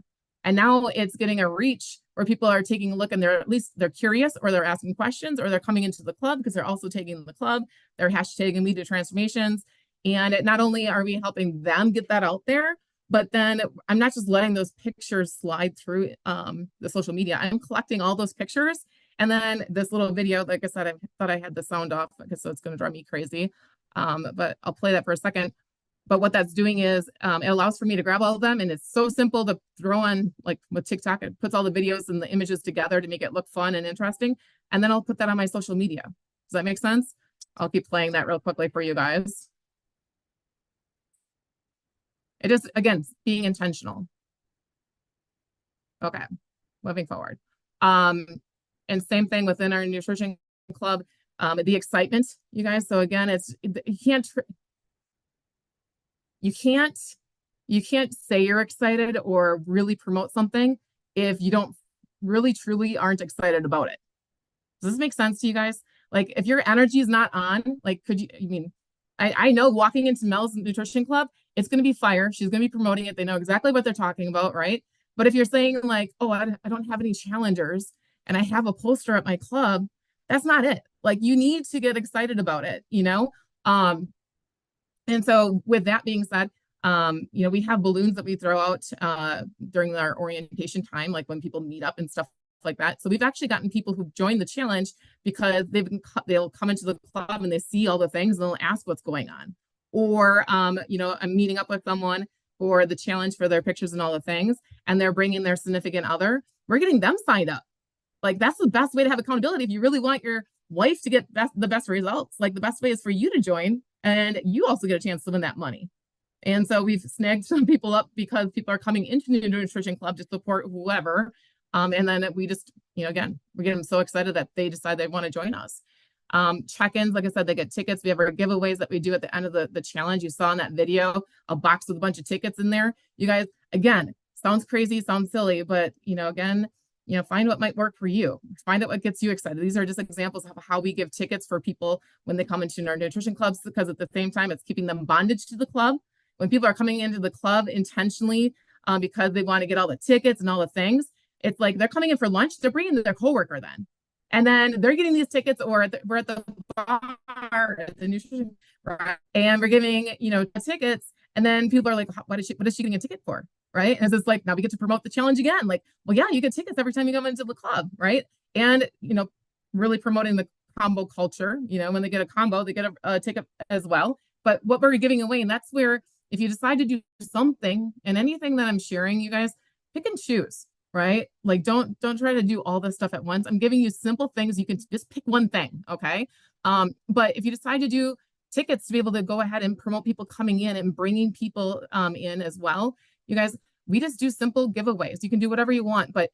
And now it's getting a reach where people are taking a look and they're curious, or they're asking questions, or they're coming into the club because they're also taking the club. They're hashtagging We Do transformations. And not only are we helping them get that out there, but then I'm not just letting those pictures slide through the social media. I'm collecting all those pictures. And then this little video, like I said, I thought I had the sound off because so it's going to drive me crazy. But I'll play that for a second. But what that's doing is it allows for me to grab all of them. And it's so simple to throw on, like with TikTok, it puts all the videos and the images together to make it look fun and interesting. And then I'll put that on my social media. Does that make sense? I'll keep playing that real quickly for you guys. It is, again, being intentional. Okay, moving forward. And same thing within our nutrition club, the excitement, you guys. So again, you can't say you're excited or really promote something if you don't really truly aren't excited about it. Does this make sense to you guys? Like if your energy is not on, like I know walking into Mel's Nutrition Club, it's going to be fire. She's going to be promoting it. They know exactly what they're talking about, right? But if you're saying like, oh, I don't have any challengers and I have a poster at my club, that's not it. Like you need to get excited about it, you know? And so with that being said, you know, we have balloons that we throw out during our orientation time, like when people meet up and stuff like that. So we've actually gotten people who join the challenge because they'll come into the club and they see all the things and they'll ask what's going on. Or, you know, I'm meeting up with someone for the challenge for their pictures and all the things, and they're bringing their significant other. We're getting them signed up. Like that's the best way to have accountability. If you really want your wife to get the best results, like the best way is for you to join and you also get a chance to win that money. And so we've snagged some people up because people are coming into the nutrition club to support whoever. And then we just, you know, again, we get them so excited that they decide they want to join us. Check-ins, like I said, they get tickets. We have our giveaways that we do at the end of the challenge. You saw in that video, a box with a bunch of tickets in there. You guys, again, sounds crazy, sounds silly, but, you know, again, you know, find what might work for you. Find out what gets you excited. These are just examples of how we give tickets for people when they come into our nutrition clubs, because at the same time, it's keeping them bondage to the club. When people are coming into the club intentionally because they want to get all the tickets and all the things, it's like they're coming in for lunch, they're bringing their coworker then. And then they're getting these tickets, or we're at the bar at the nutrition, right? And we're giving, you know, tickets. And then people are like, what is she getting a ticket for? Right. And it's just like, now we get to promote the challenge again. Like, well, yeah, you get tickets every time you come into the club. Right. And, you know, really promoting the combo culture. You know, when they get a combo, they get a ticket as well. But what we're giving away, and that's where, if you decide to do something, and anything that I'm sharing, you guys pick and choose, right? Like don't try to do all this stuff at once. I'm giving you simple things. You can just pick one thing. Okay. But if you decide to do tickets to be able to go ahead and promote people coming in and bringing people in as well, you guys, we just do simple giveaways. You can do whatever you want, but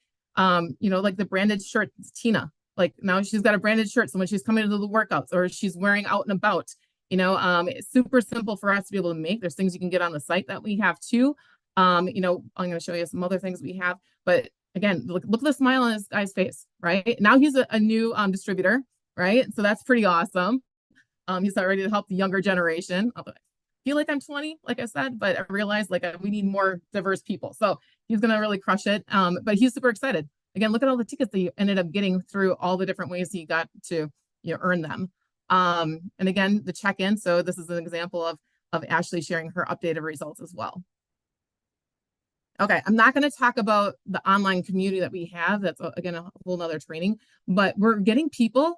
you know, like the branded shirt, Tina, like now she's got a branded shirt. So when she's coming to the workouts or she's wearing out and about, you know, it's super simple for us to be able to make. There's things you can get on the site that we have too. You know, I'm going to show you some other things we have, but again, look at the smile on this guy's face, right? Now he's a new distributor, right? So that's pretty awesome. He's not ready to help the younger generation. I feel like I'm 20, like I said, but I realized like we need more diverse people. So he's going to really crush it. But he's super excited. Again, look at all the tickets that you ended up getting through all the different ways he got to, you know, earn them. And again, the check-in. So this is an example of Ashley sharing her updated results as well. Okay, I'm not going to talk about the online community that we have. That's again a whole nother training, but we're getting people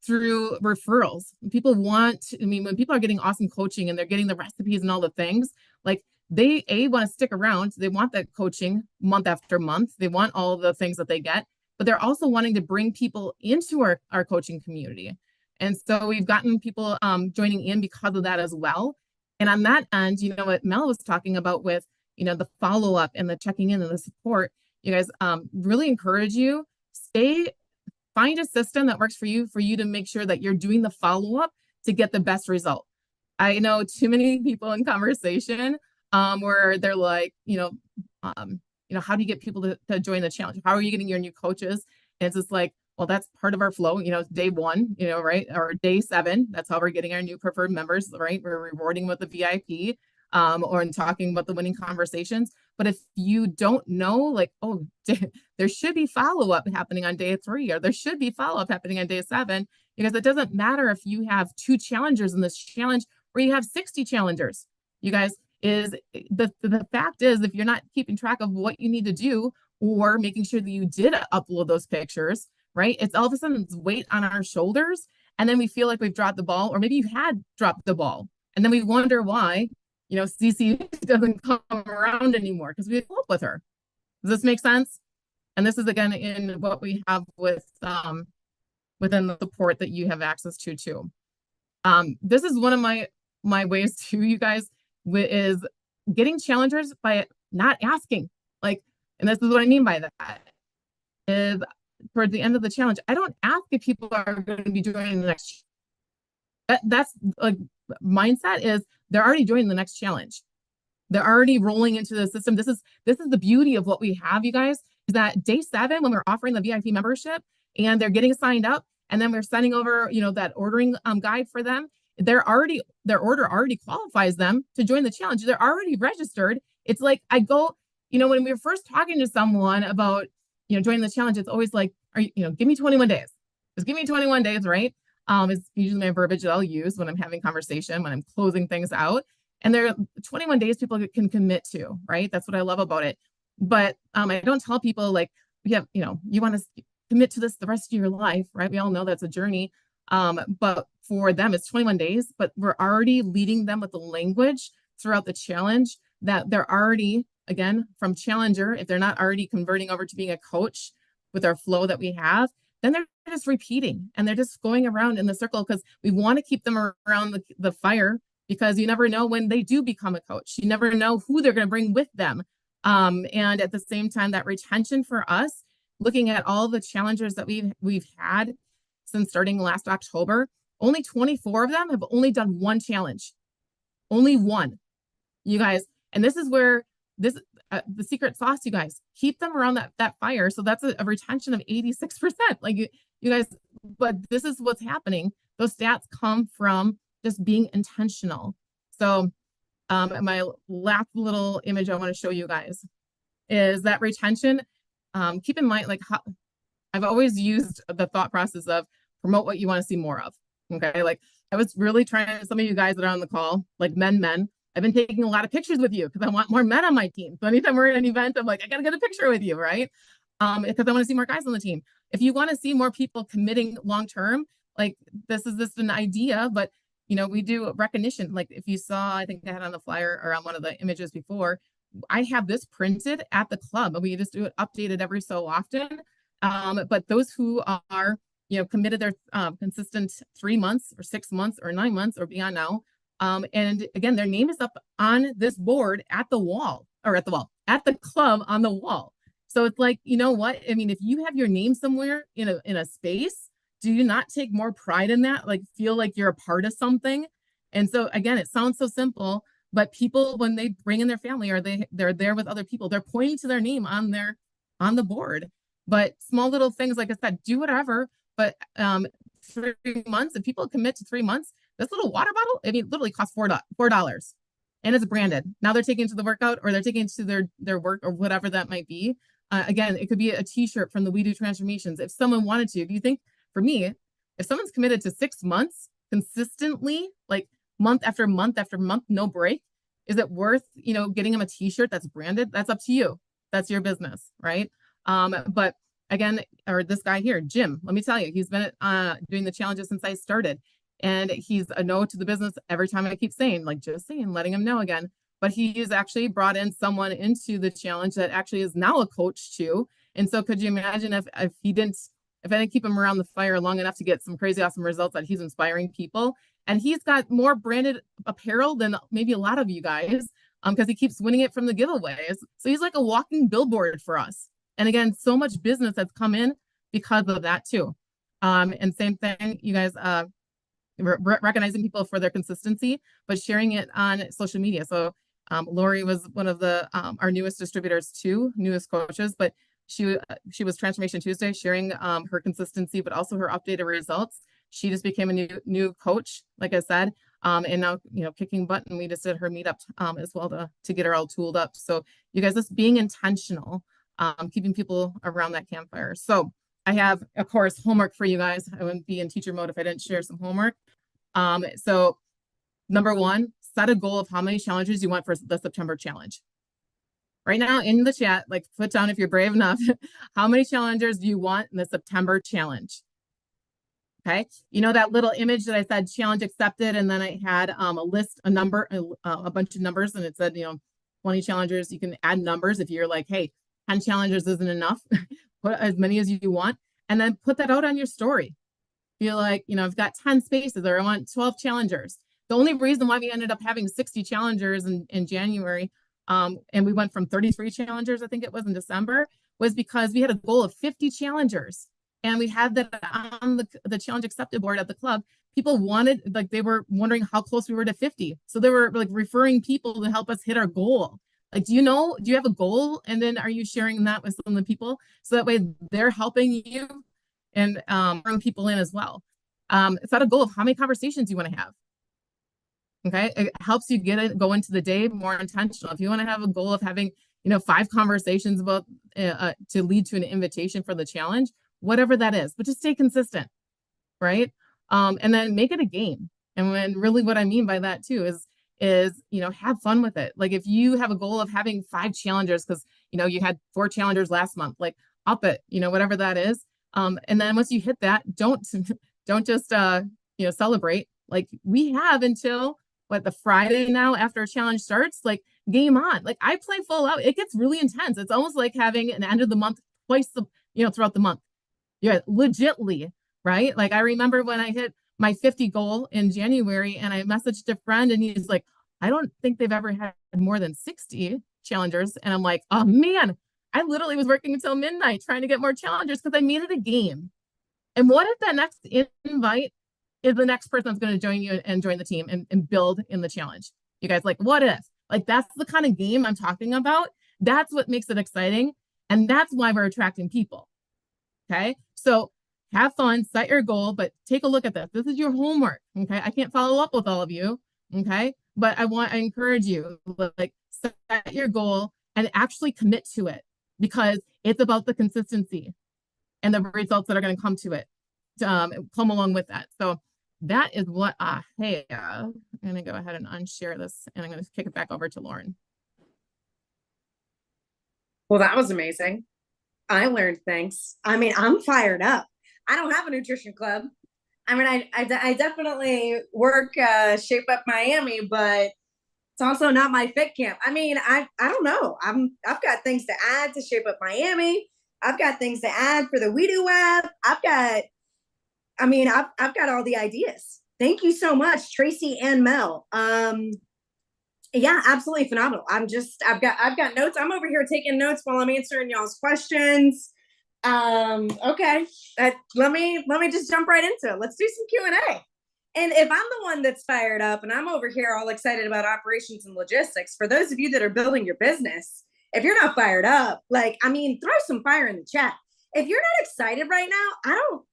through referrals. People want, I mean, when people are getting awesome coaching and they're getting the recipes and all the things, like they want to stick around. They want that coaching month after month. They want all the things that they get, but they're also wanting to bring people into our coaching community. And so we've gotten people joining in because of that as well. And on that end, you know, what Mel was talking about with, you know, the follow-up and the checking in and the support, you guys, really encourage you, find a system that works for you to make sure that you're doing the follow-up to get the best result. I know too many people in conversation where they're like, you know, how do you get people to join the challenge? How are you getting your new coaches? And it's just like, well, that's part of our flow, you know, it's day 1, you know, right? Or day 7, that's how we're getting our new preferred members, right? We're rewarding with the VIP. Or in talking about the winning conversations. But if you don't know, like, oh, there should be follow-up happening on day 3, or there should be follow-up happening on day 7, because it doesn't matter if you have 2 challengers in this challenge or you have 60 challengers. You guys, is the fact is, if you're not keeping track of what you need to do or making sure that you did upload those pictures, right? It's all of a sudden it's weight on our shoulders, and then we feel like we've dropped the ball, or maybe you had dropped the ball, and then we wonder why, you know, CC doesn't come around anymore because we grew up with her. Does this make sense? And this is again in what we have with within the support that you have access to too. This is one of my ways too, you guys, is getting challengers by not asking. Like, and this is what I mean by that is toward the end of the challenge, I don't ask if people are going to be joining the next. That's like mindset is they're already joining the next challenge. They're already rolling into the system. This is the beauty of what we have, you guys, is that day 7, when we're offering the VIP membership and they're getting signed up, and then we're sending over, you know, that ordering guide for them. their order already qualifies them to join the challenge. They're already registered. It's like I go, when we were first talking to someone about, joining the challenge, it's always like, give me 21 days. Just give me 21 days, right? Is usually my verbiage that I'll use when I'm having conversation, when I'm closing things out. And there are 21 days people can commit to, right? That's what I love about it. But I don't tell people like, you want to commit to this the rest of your life, right? We all know that's a journey. But for them, it's 21 days, but we're already leading them with the language throughout the challenge that they're already, again, from challenger, if they're not already converting over to being a coach with our flow that we have, then they're just repeating and they're just going around in the circle because we want to keep them around the fire, because you never know when they do become a coach. You never know who they're going to bring with them. And at the same time, that retention for us, looking at all the challengers that we've had since starting last October, only 24 of them have only done one challenge. Only one, you guys. And this is where the secret sauce, you guys, keep them around that fire. So that's a retention of 86%. Like you guys, but this is what's happening. Those stats come from just being intentional. So my last little image I want to show you guys is that retention. Keep in mind, like I've always used the thought process of promote what you want to see more of. Okay. Like I was really trying, some of you guys that are on the call, like men, I've been taking a lot of pictures with you because I want more men on my team. So anytime we're at an event, I'm like, I got to get a picture with you, right? Because I want to see more guys on the team. If you want to see more people committing long-term, like this is just an idea, but we do recognition. Like if you saw, I think I had on the flyer or on one of the images before, I have this printed at the club and we just do it updated every so often. But those who are, committed their consistent 3 months or 6 months or 9 months or beyond now. And again, their name is up on this board at the club on the wall. So it's like, you know what? I mean, if you have your name somewhere in a space, do you not take more pride in that? Like feel like you're a part of something? And so again, it sounds so simple, but people, when they bring in their family or they're there with other people, they're pointing to their name on the board. But small little things, like I said, do whatever. But 3 months, if people commit to 3 months, this little water bottle, I mean, literally costs $4. And it's branded. Now they're taking it to the workout or they're taking it to their work or whatever that might be. Again, it could be a t-shirt from the We Do Transformations. If someone wanted to, do you think, for me, if someone's committed to 6 months consistently, like month after month after month, no break, is it worth, getting them a t-shirt that's branded? That's up to you. That's your business, right? But again, or this guy here, Jim, let me tell you, he's been doing the challenges since I started. And he's a no to the business every time I keep saying, like just saying, letting him know again. But he's actually brought in someone into the challenge that actually is now a coach too. And so could you imagine if I didn't keep him around the fire long enough to get some crazy awesome results, that he's inspiring people. And he's got more branded apparel than maybe a lot of you guys, because he keeps winning it from the giveaways. So he's like a walking billboard for us. And again, so much business that's come in because of that too. And same thing, you guys, recognizing people for their consistency, but sharing it on social media. So Lori was one of the our newest distributors too, newest coaches, but she was Transformation Tuesday, sharing her consistency, but also her updated results. She just became a new coach, like I said, and now kicking butt. And we just did her meetup as well to get her all tooled up. So you guys, just being intentional, keeping people around that campfire. So I have, of course, homework for you guys. I wouldn't be in teacher mode if I didn't share some homework. So number 1, set a goal of how many challenges you want for the September challenge. Right now in the chat, like put down, if you're brave enough, how many challengers do you want in the September challenge? Okay. That little image that I said challenge accepted. And then I had a list, a number, a bunch of numbers. And it said, 20 challengers. You can add numbers if you're like, hey, 10 challengers isn't enough. Put as many as you want. And then put that out on your story. Feel like, I've got 10 spaces or I want 12 challengers. The only reason why we ended up having 60 challengers in January, and we went from 33 challengers, I think it was in December, was because we had a goal of 50 challengers. And we had that on the challenge accepted board at the club. People wanted, like, they were wondering how close we were to 50. So they were like referring people to help us hit our goal. Like, do you have a goal? And then are you sharing that with some of the people? So that way they're helping you and bring people in as well. Set a goal of how many conversations you want to have. Okay. It helps you go into the day more intentional. If you want to have a goal of having, 5 conversations about to lead to an invitation for the challenge, whatever that is, but just stay consistent, right? And then make it a game. And when really what I mean by that too is have fun with it. Like if you have a goal of having 5 challengers because you had 4 challengers last month, like up it, whatever that is. And then once you hit that, don't don't just celebrate. Like we have until the Friday now after a challenge starts, like game on. Like I play full out. It gets really intense. It's almost like having an end of the month twice throughout the month. Yeah, legitly, right? Like I remember when I hit my 50 goal in January and I messaged a friend and he's like, I don't think they've ever had more than 60 challengers. And I'm like, oh man, I literally was working until midnight trying to get more challengers because I made it a game. And what if that next invite is the next person that's going to join you and join the team and build in the challenge? You guys, like, what if? Like, that's the kind of game I'm talking about. That's what makes it exciting. And that's why we're attracting people. Okay. So have fun, set your goal, but take a look at this. This is your homework. Okay. I can't follow up with all of you. Okay. But I encourage you, like, set your goal and actually commit to it because it's about the consistency and the results that are going to come to it, come along with that. So that is what I have. I'm going to go ahead and unshare this and I'm going to kick it back over to Lauren. Well, that was amazing. I learned things. I mean, I'm fired up. I don't have a nutrition club. I mean, I definitely work Shape Up Miami, but it's also not my fit camp. I mean, I don't know. I've got things to add to Shape Up Miami. I've got things to add for the We Do app. I've got all the ideas. Thank you so much, Tracy and Mel. Yeah, absolutely phenomenal. I've got notes. I'm over here taking notes while I'm answering y'all's questions. Okay. Let me just jump right into it. Let's do some Q&A. And if I'm the one that's fired up and I'm over here all excited about operations and logistics, for those of you that are building your business, if you're not fired up, throw some fire in the chat. If you're not excited right now,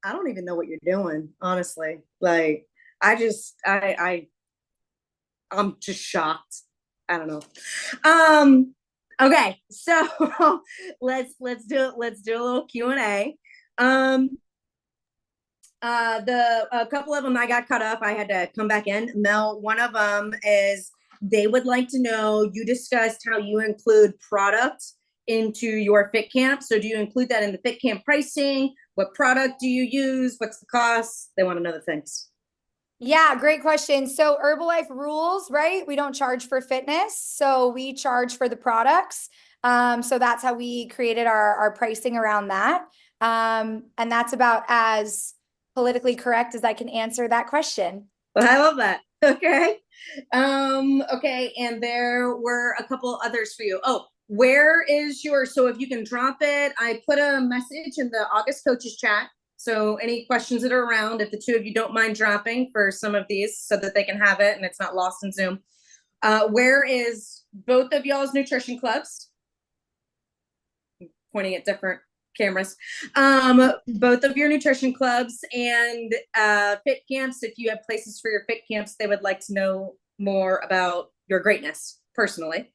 I don't even know what you're doing, honestly. Like, I'm just shocked. I don't know. Okay, so let's do it. Let's do a little Q&A. A couple of them I got cut off. I had to come back in. Mel, one of them is they would like to know, you discussed how you include product into your fit camp. So do you include that in the fit camp pricing? What product do you use? What's the cost? They want to know the things. Yeah, great question. So Herbalife rules, right? We don't charge for fitness. So we charge for the products. So that's how we created our pricing around that. And that's about as politically correct as I can answer that question. Well, I love that. Okay. Okay. And there were a couple others for you. Oh, where is so if you can drop it, I put a message in the August coaches chat. So any questions that are around, if the two of you don't mind dropping for some of these so that they can have it and it's not lost in Zoom. Where is both of y'all's nutrition clubs? I'm pointing at different cameras. Both of your nutrition clubs and fit camps. If you have places for your fit camps, they would like to know more about your greatness personally.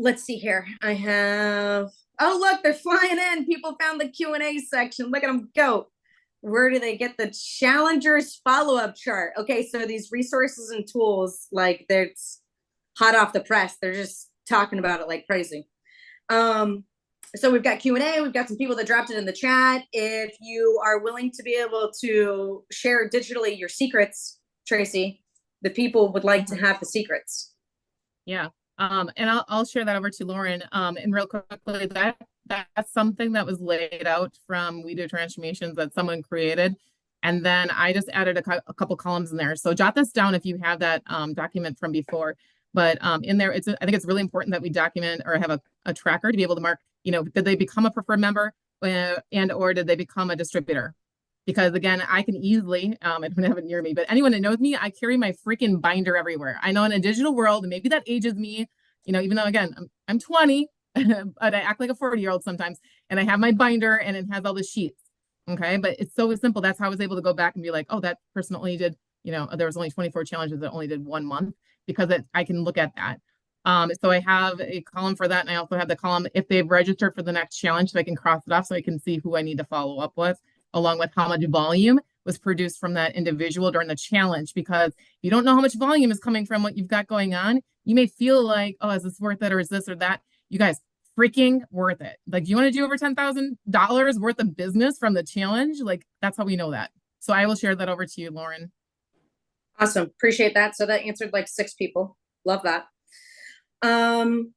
Let's see here. I have, oh, look, they're flying in. People found the Q&A section. Look at them go. Where do they get the challengers follow-up chart? Okay, so these resources and tools, like they're hot off the press. They're just talking about it like crazy. So we've got Q&A. We've got some people that dropped it in the chat. If you are willing to be able to share digitally your secrets, Tracy, the people would like to have the secrets. Yeah. And I'll share that over to Lauren. And real quickly, that's something that was laid out from We Do Transformations that someone created. And then I just added a couple columns in there. So jot this down if you have that document from before. But in there, I think it's really important that we document or have a tracker to be able to mark, did they become a preferred member and or did they become a distributor? Because again, I can easily, I don't have it near me, but anyone that knows me, I carry my freaking binder everywhere. I know in a digital world, maybe that ages me, even though again, I'm 20, but I act like a 40-year-old sometimes. And I have my binder and it has all the sheets. Okay. But it's so simple. That's how I was able to go back and be like, oh, that person only did, you know, there was only 24 challenges that only did 1 month because I can look at that. So I have a column for that. And I also have the column if they've registered for the next challenge, so I can cross it off so I can see who I need to follow up with, along with how much volume was produced from that individual during the challenge. Because if you don't know how much volume is coming from what you've got going on, you may feel like, oh, is this worth it or is this or that? You guys, freaking worth it. Like, you want to do over $10,000 worth of business from the challenge? Like, that's how we know that. So I will share that over to you, Lauren. Awesome. Appreciate that. So that answered like 6 people. Love that. Can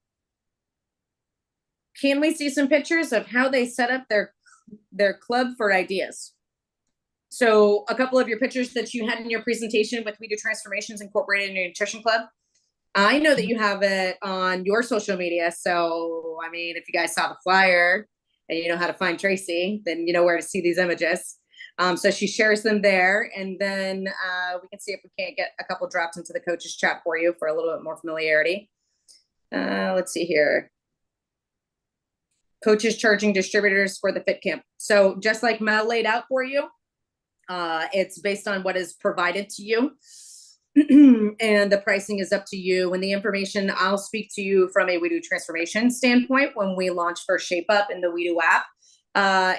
we see some pictures of how they set up their club for ideas? So a couple of your pictures that you had in your presentation with We Do Transformations Incorporated in your Nutrition Club. I know that you have it on your social media. So, I mean, if you guys saw the flyer and you know how to find Tracy, then you know where to see these images. So she shares them there, and then we can see if we can't get a couple drops into the coaches chat for you for a little bit more familiarity. Let's see here. Coaches charging distributors for the fit camp. So just like Mel laid out for you, it's based on what is provided to you. And the pricing is up to you. And the information, I'll speak to you from a We Do Transformation standpoint when we launch for Shape Up in the We Do app.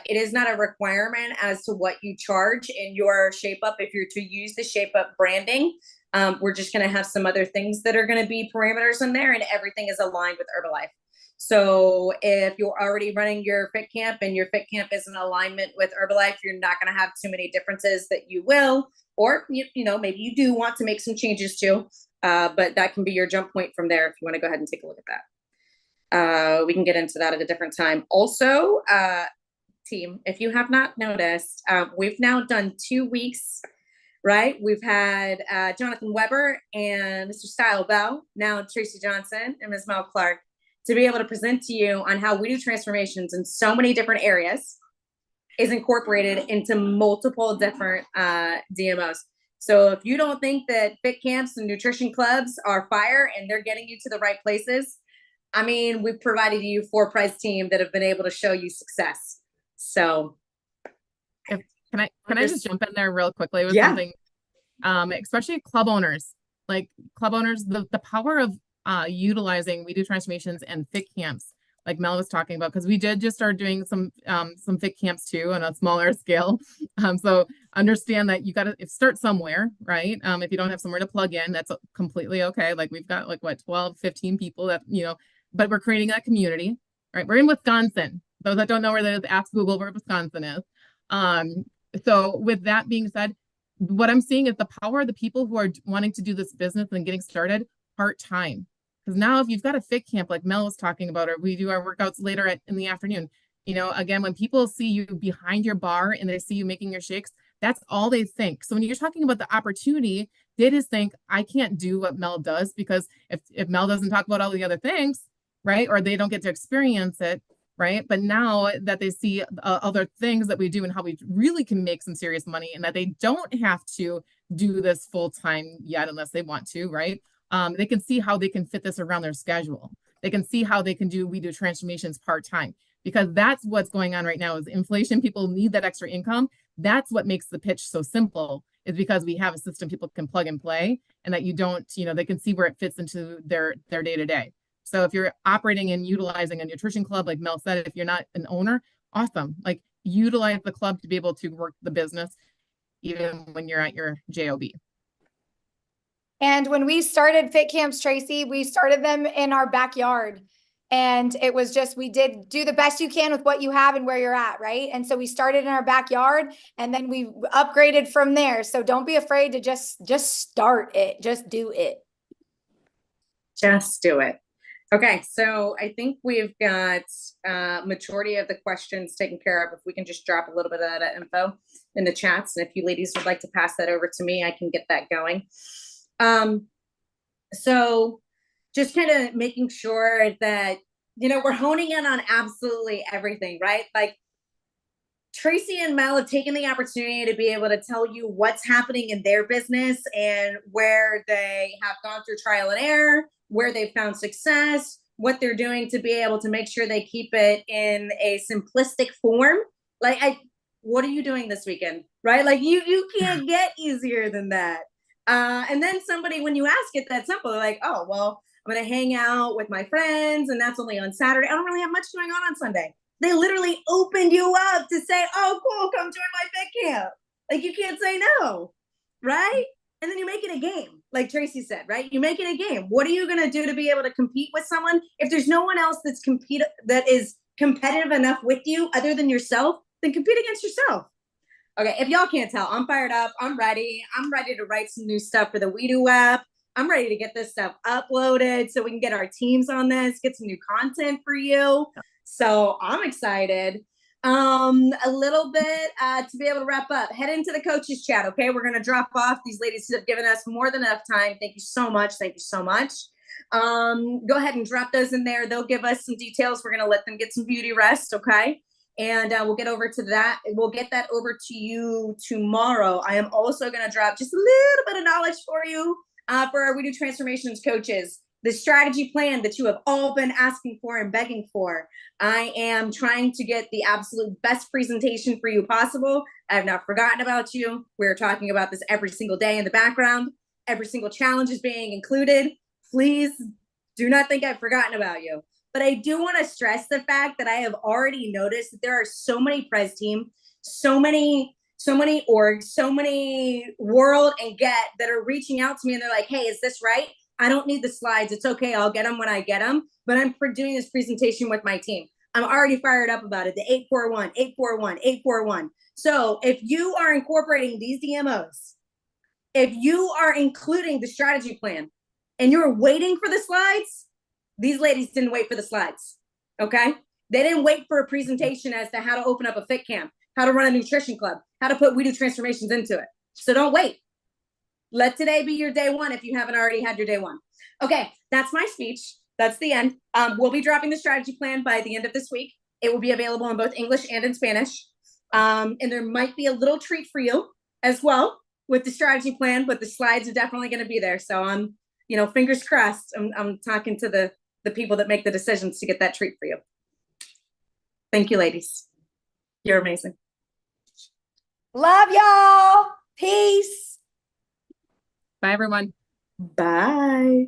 It is not a requirement as to what you charge in your Shape Up if you're to use the Shape Up branding. We're just going to have some other things that are going to be parameters in there, and everything is aligned with Herbalife. So if you're already running your fit camp and your fit camp is in alignment with Herbalife, you're not going to have too many differences that you will, or, you know, maybe you do want to make some changes too. But that can be your jump point from there if you want to go ahead and take a look at that. We can get into that at a different time. Also, team, if you have not noticed, we've now done 2 weeks, right? We've had Jonathan Weber and Mr. Style Bell, now Tracy Johnson and Ms. Mel Clark, to be able to present to you on how We Do Transformations in so many different areas is incorporated into multiple different DMOs. So if you don't think that fit camps and nutrition clubs are fire and they're getting you to the right places, I mean, we've provided you 4-prize team that have been able to show you success. So can I just jump in there real quickly with Yeah. something? Especially club owners, the power of utilizing We Do Transformations and fit camps, like Mel was talking about, because we did just start doing some fit camps too on a smaller scale. So understand that you got to start somewhere, right? If you don't have somewhere to plug in, that's completely okay. Like, we've got like 12, 15 people that, you know, but we're creating that community, right? We're in Wisconsin. Those that don't know where that is, ask Google where Wisconsin is. So with that being said, what I'm seeing is the power of the people who are wanting to do this business and getting started part-time. Because now if you've got a fit camp like Mel was talking about, or we do our workouts later in the afternoon, you know, again, when people see you behind your bar and they see you making your shakes, that's all they think. So when you're talking about the opportunity, they just think, I can't do what Mel does, because if Mel doesn't talk about all the other things, right, or they don't get to experience it, right? But now that they see other things that we do and how we really can make some serious money, and that they don't have to do this full time yet unless they want to, right? They can see how they can fit this around their schedule. They can see how they can do We Do Transformations part-time, because that's what's going on right now is inflation. People need that extra income. That's what makes the pitch so simple, is because we have a system people can plug and play, and that you don't, you know, they can see where it fits into their day-to-day. So if you're operating and utilizing a nutrition club, like Mel said, if you're not an owner, awesome. Like, utilize the club to be able to work the business, even when you're at your JOB. And when we started fit camps, Tracy, we started them in our backyard. And it was just, we did do the best you can with what you have and where you're at, right? And so we started in our backyard, and then we upgraded from there. So don't be afraid to just start it. Just do it. Just do it. Okay, so I think we've got majority of the questions taken care of. If we can just drop a little bit of that info in the chats, and if you ladies would like to pass that over to me, I can get that going. So just kind of making sure that, you know, we're honing in on absolutely everything, right? Like, Tracy and Mel have taken the opportunity to be able to tell you what's happening in their business and where they have gone through trial and error, where they've found success, what they're doing to be able to make sure they keep it in a simplistic form. Like, what are you doing this weekend? Right? Like, you can't get easier than that. And then somebody, when you ask it that simple, they're like, oh, well, I'm going to hang out with my friends and that's only on Saturday. I don't really have much going on Sunday. They literally opened you up to say, oh, cool, come join my fit camp. Like, you can't say no, right? And then you make it a game, like Tracy said, right? You make it a game. What are you going to do to be able to compete with someone? If there's no one else that is competitive enough with you other than yourself, then compete against yourself. Okay, if y'all can't tell, I'm fired up. I'm ready. I'm ready to write some new stuff for the We Do app. I'm ready to get this stuff uploaded so we can get our teams on this, get some new content for you. So I'm excited. A little bit to be able to wrap up. Head into the coaches chat, okay? We're going to drop off. These ladies have given us more than enough time. Thank you so much. Thank you so much. Go ahead and drop those in there. They'll give us some details. We're going to let them get some beauty rest, okay? And we'll get over to that. We'll get that over to you tomorrow. I am also going to drop just a little bit of knowledge for you for our We Do Transformations coaches. The strategy plan that you have all been asking for and begging for. I am trying to get the absolute best presentation for you possible. I have not forgotten about you. We're talking about this every single day in the background. Every single challenge is being included. Please do not think I've forgotten about you. But I do want to stress the fact that I have already noticed that there are so many Prez team, so many orgs, so many World and Get that are reaching out to me and they're like, hey, is this right? I don't need the slides. It's okay. I'll get them when I get them. But I'm doing this presentation with my team. I'm already fired up about it. The 841, 841, 841. So if you are incorporating these DMOs, if you are including the strategy plan and you're waiting for the slides, these ladies didn't wait for the slides, okay? They didn't wait for a presentation as to how to open up a fit camp, how to run a nutrition club, how to put We Do Transformations into it. So don't wait. Let today be your day one if you haven't already had your day one. Okay, that's my speech. That's the end. We'll be dropping the strategy plan by the end of this week. It will be available in both English and in Spanish. And there might be a little treat for you as well with the strategy plan, but the slides are definitely going to be there. So I'm, fingers crossed. I'm talking to the people that make the decisions to get that treat for you. Thank you, ladies. You're amazing. Love y'all. Peace. Bye, everyone. Bye.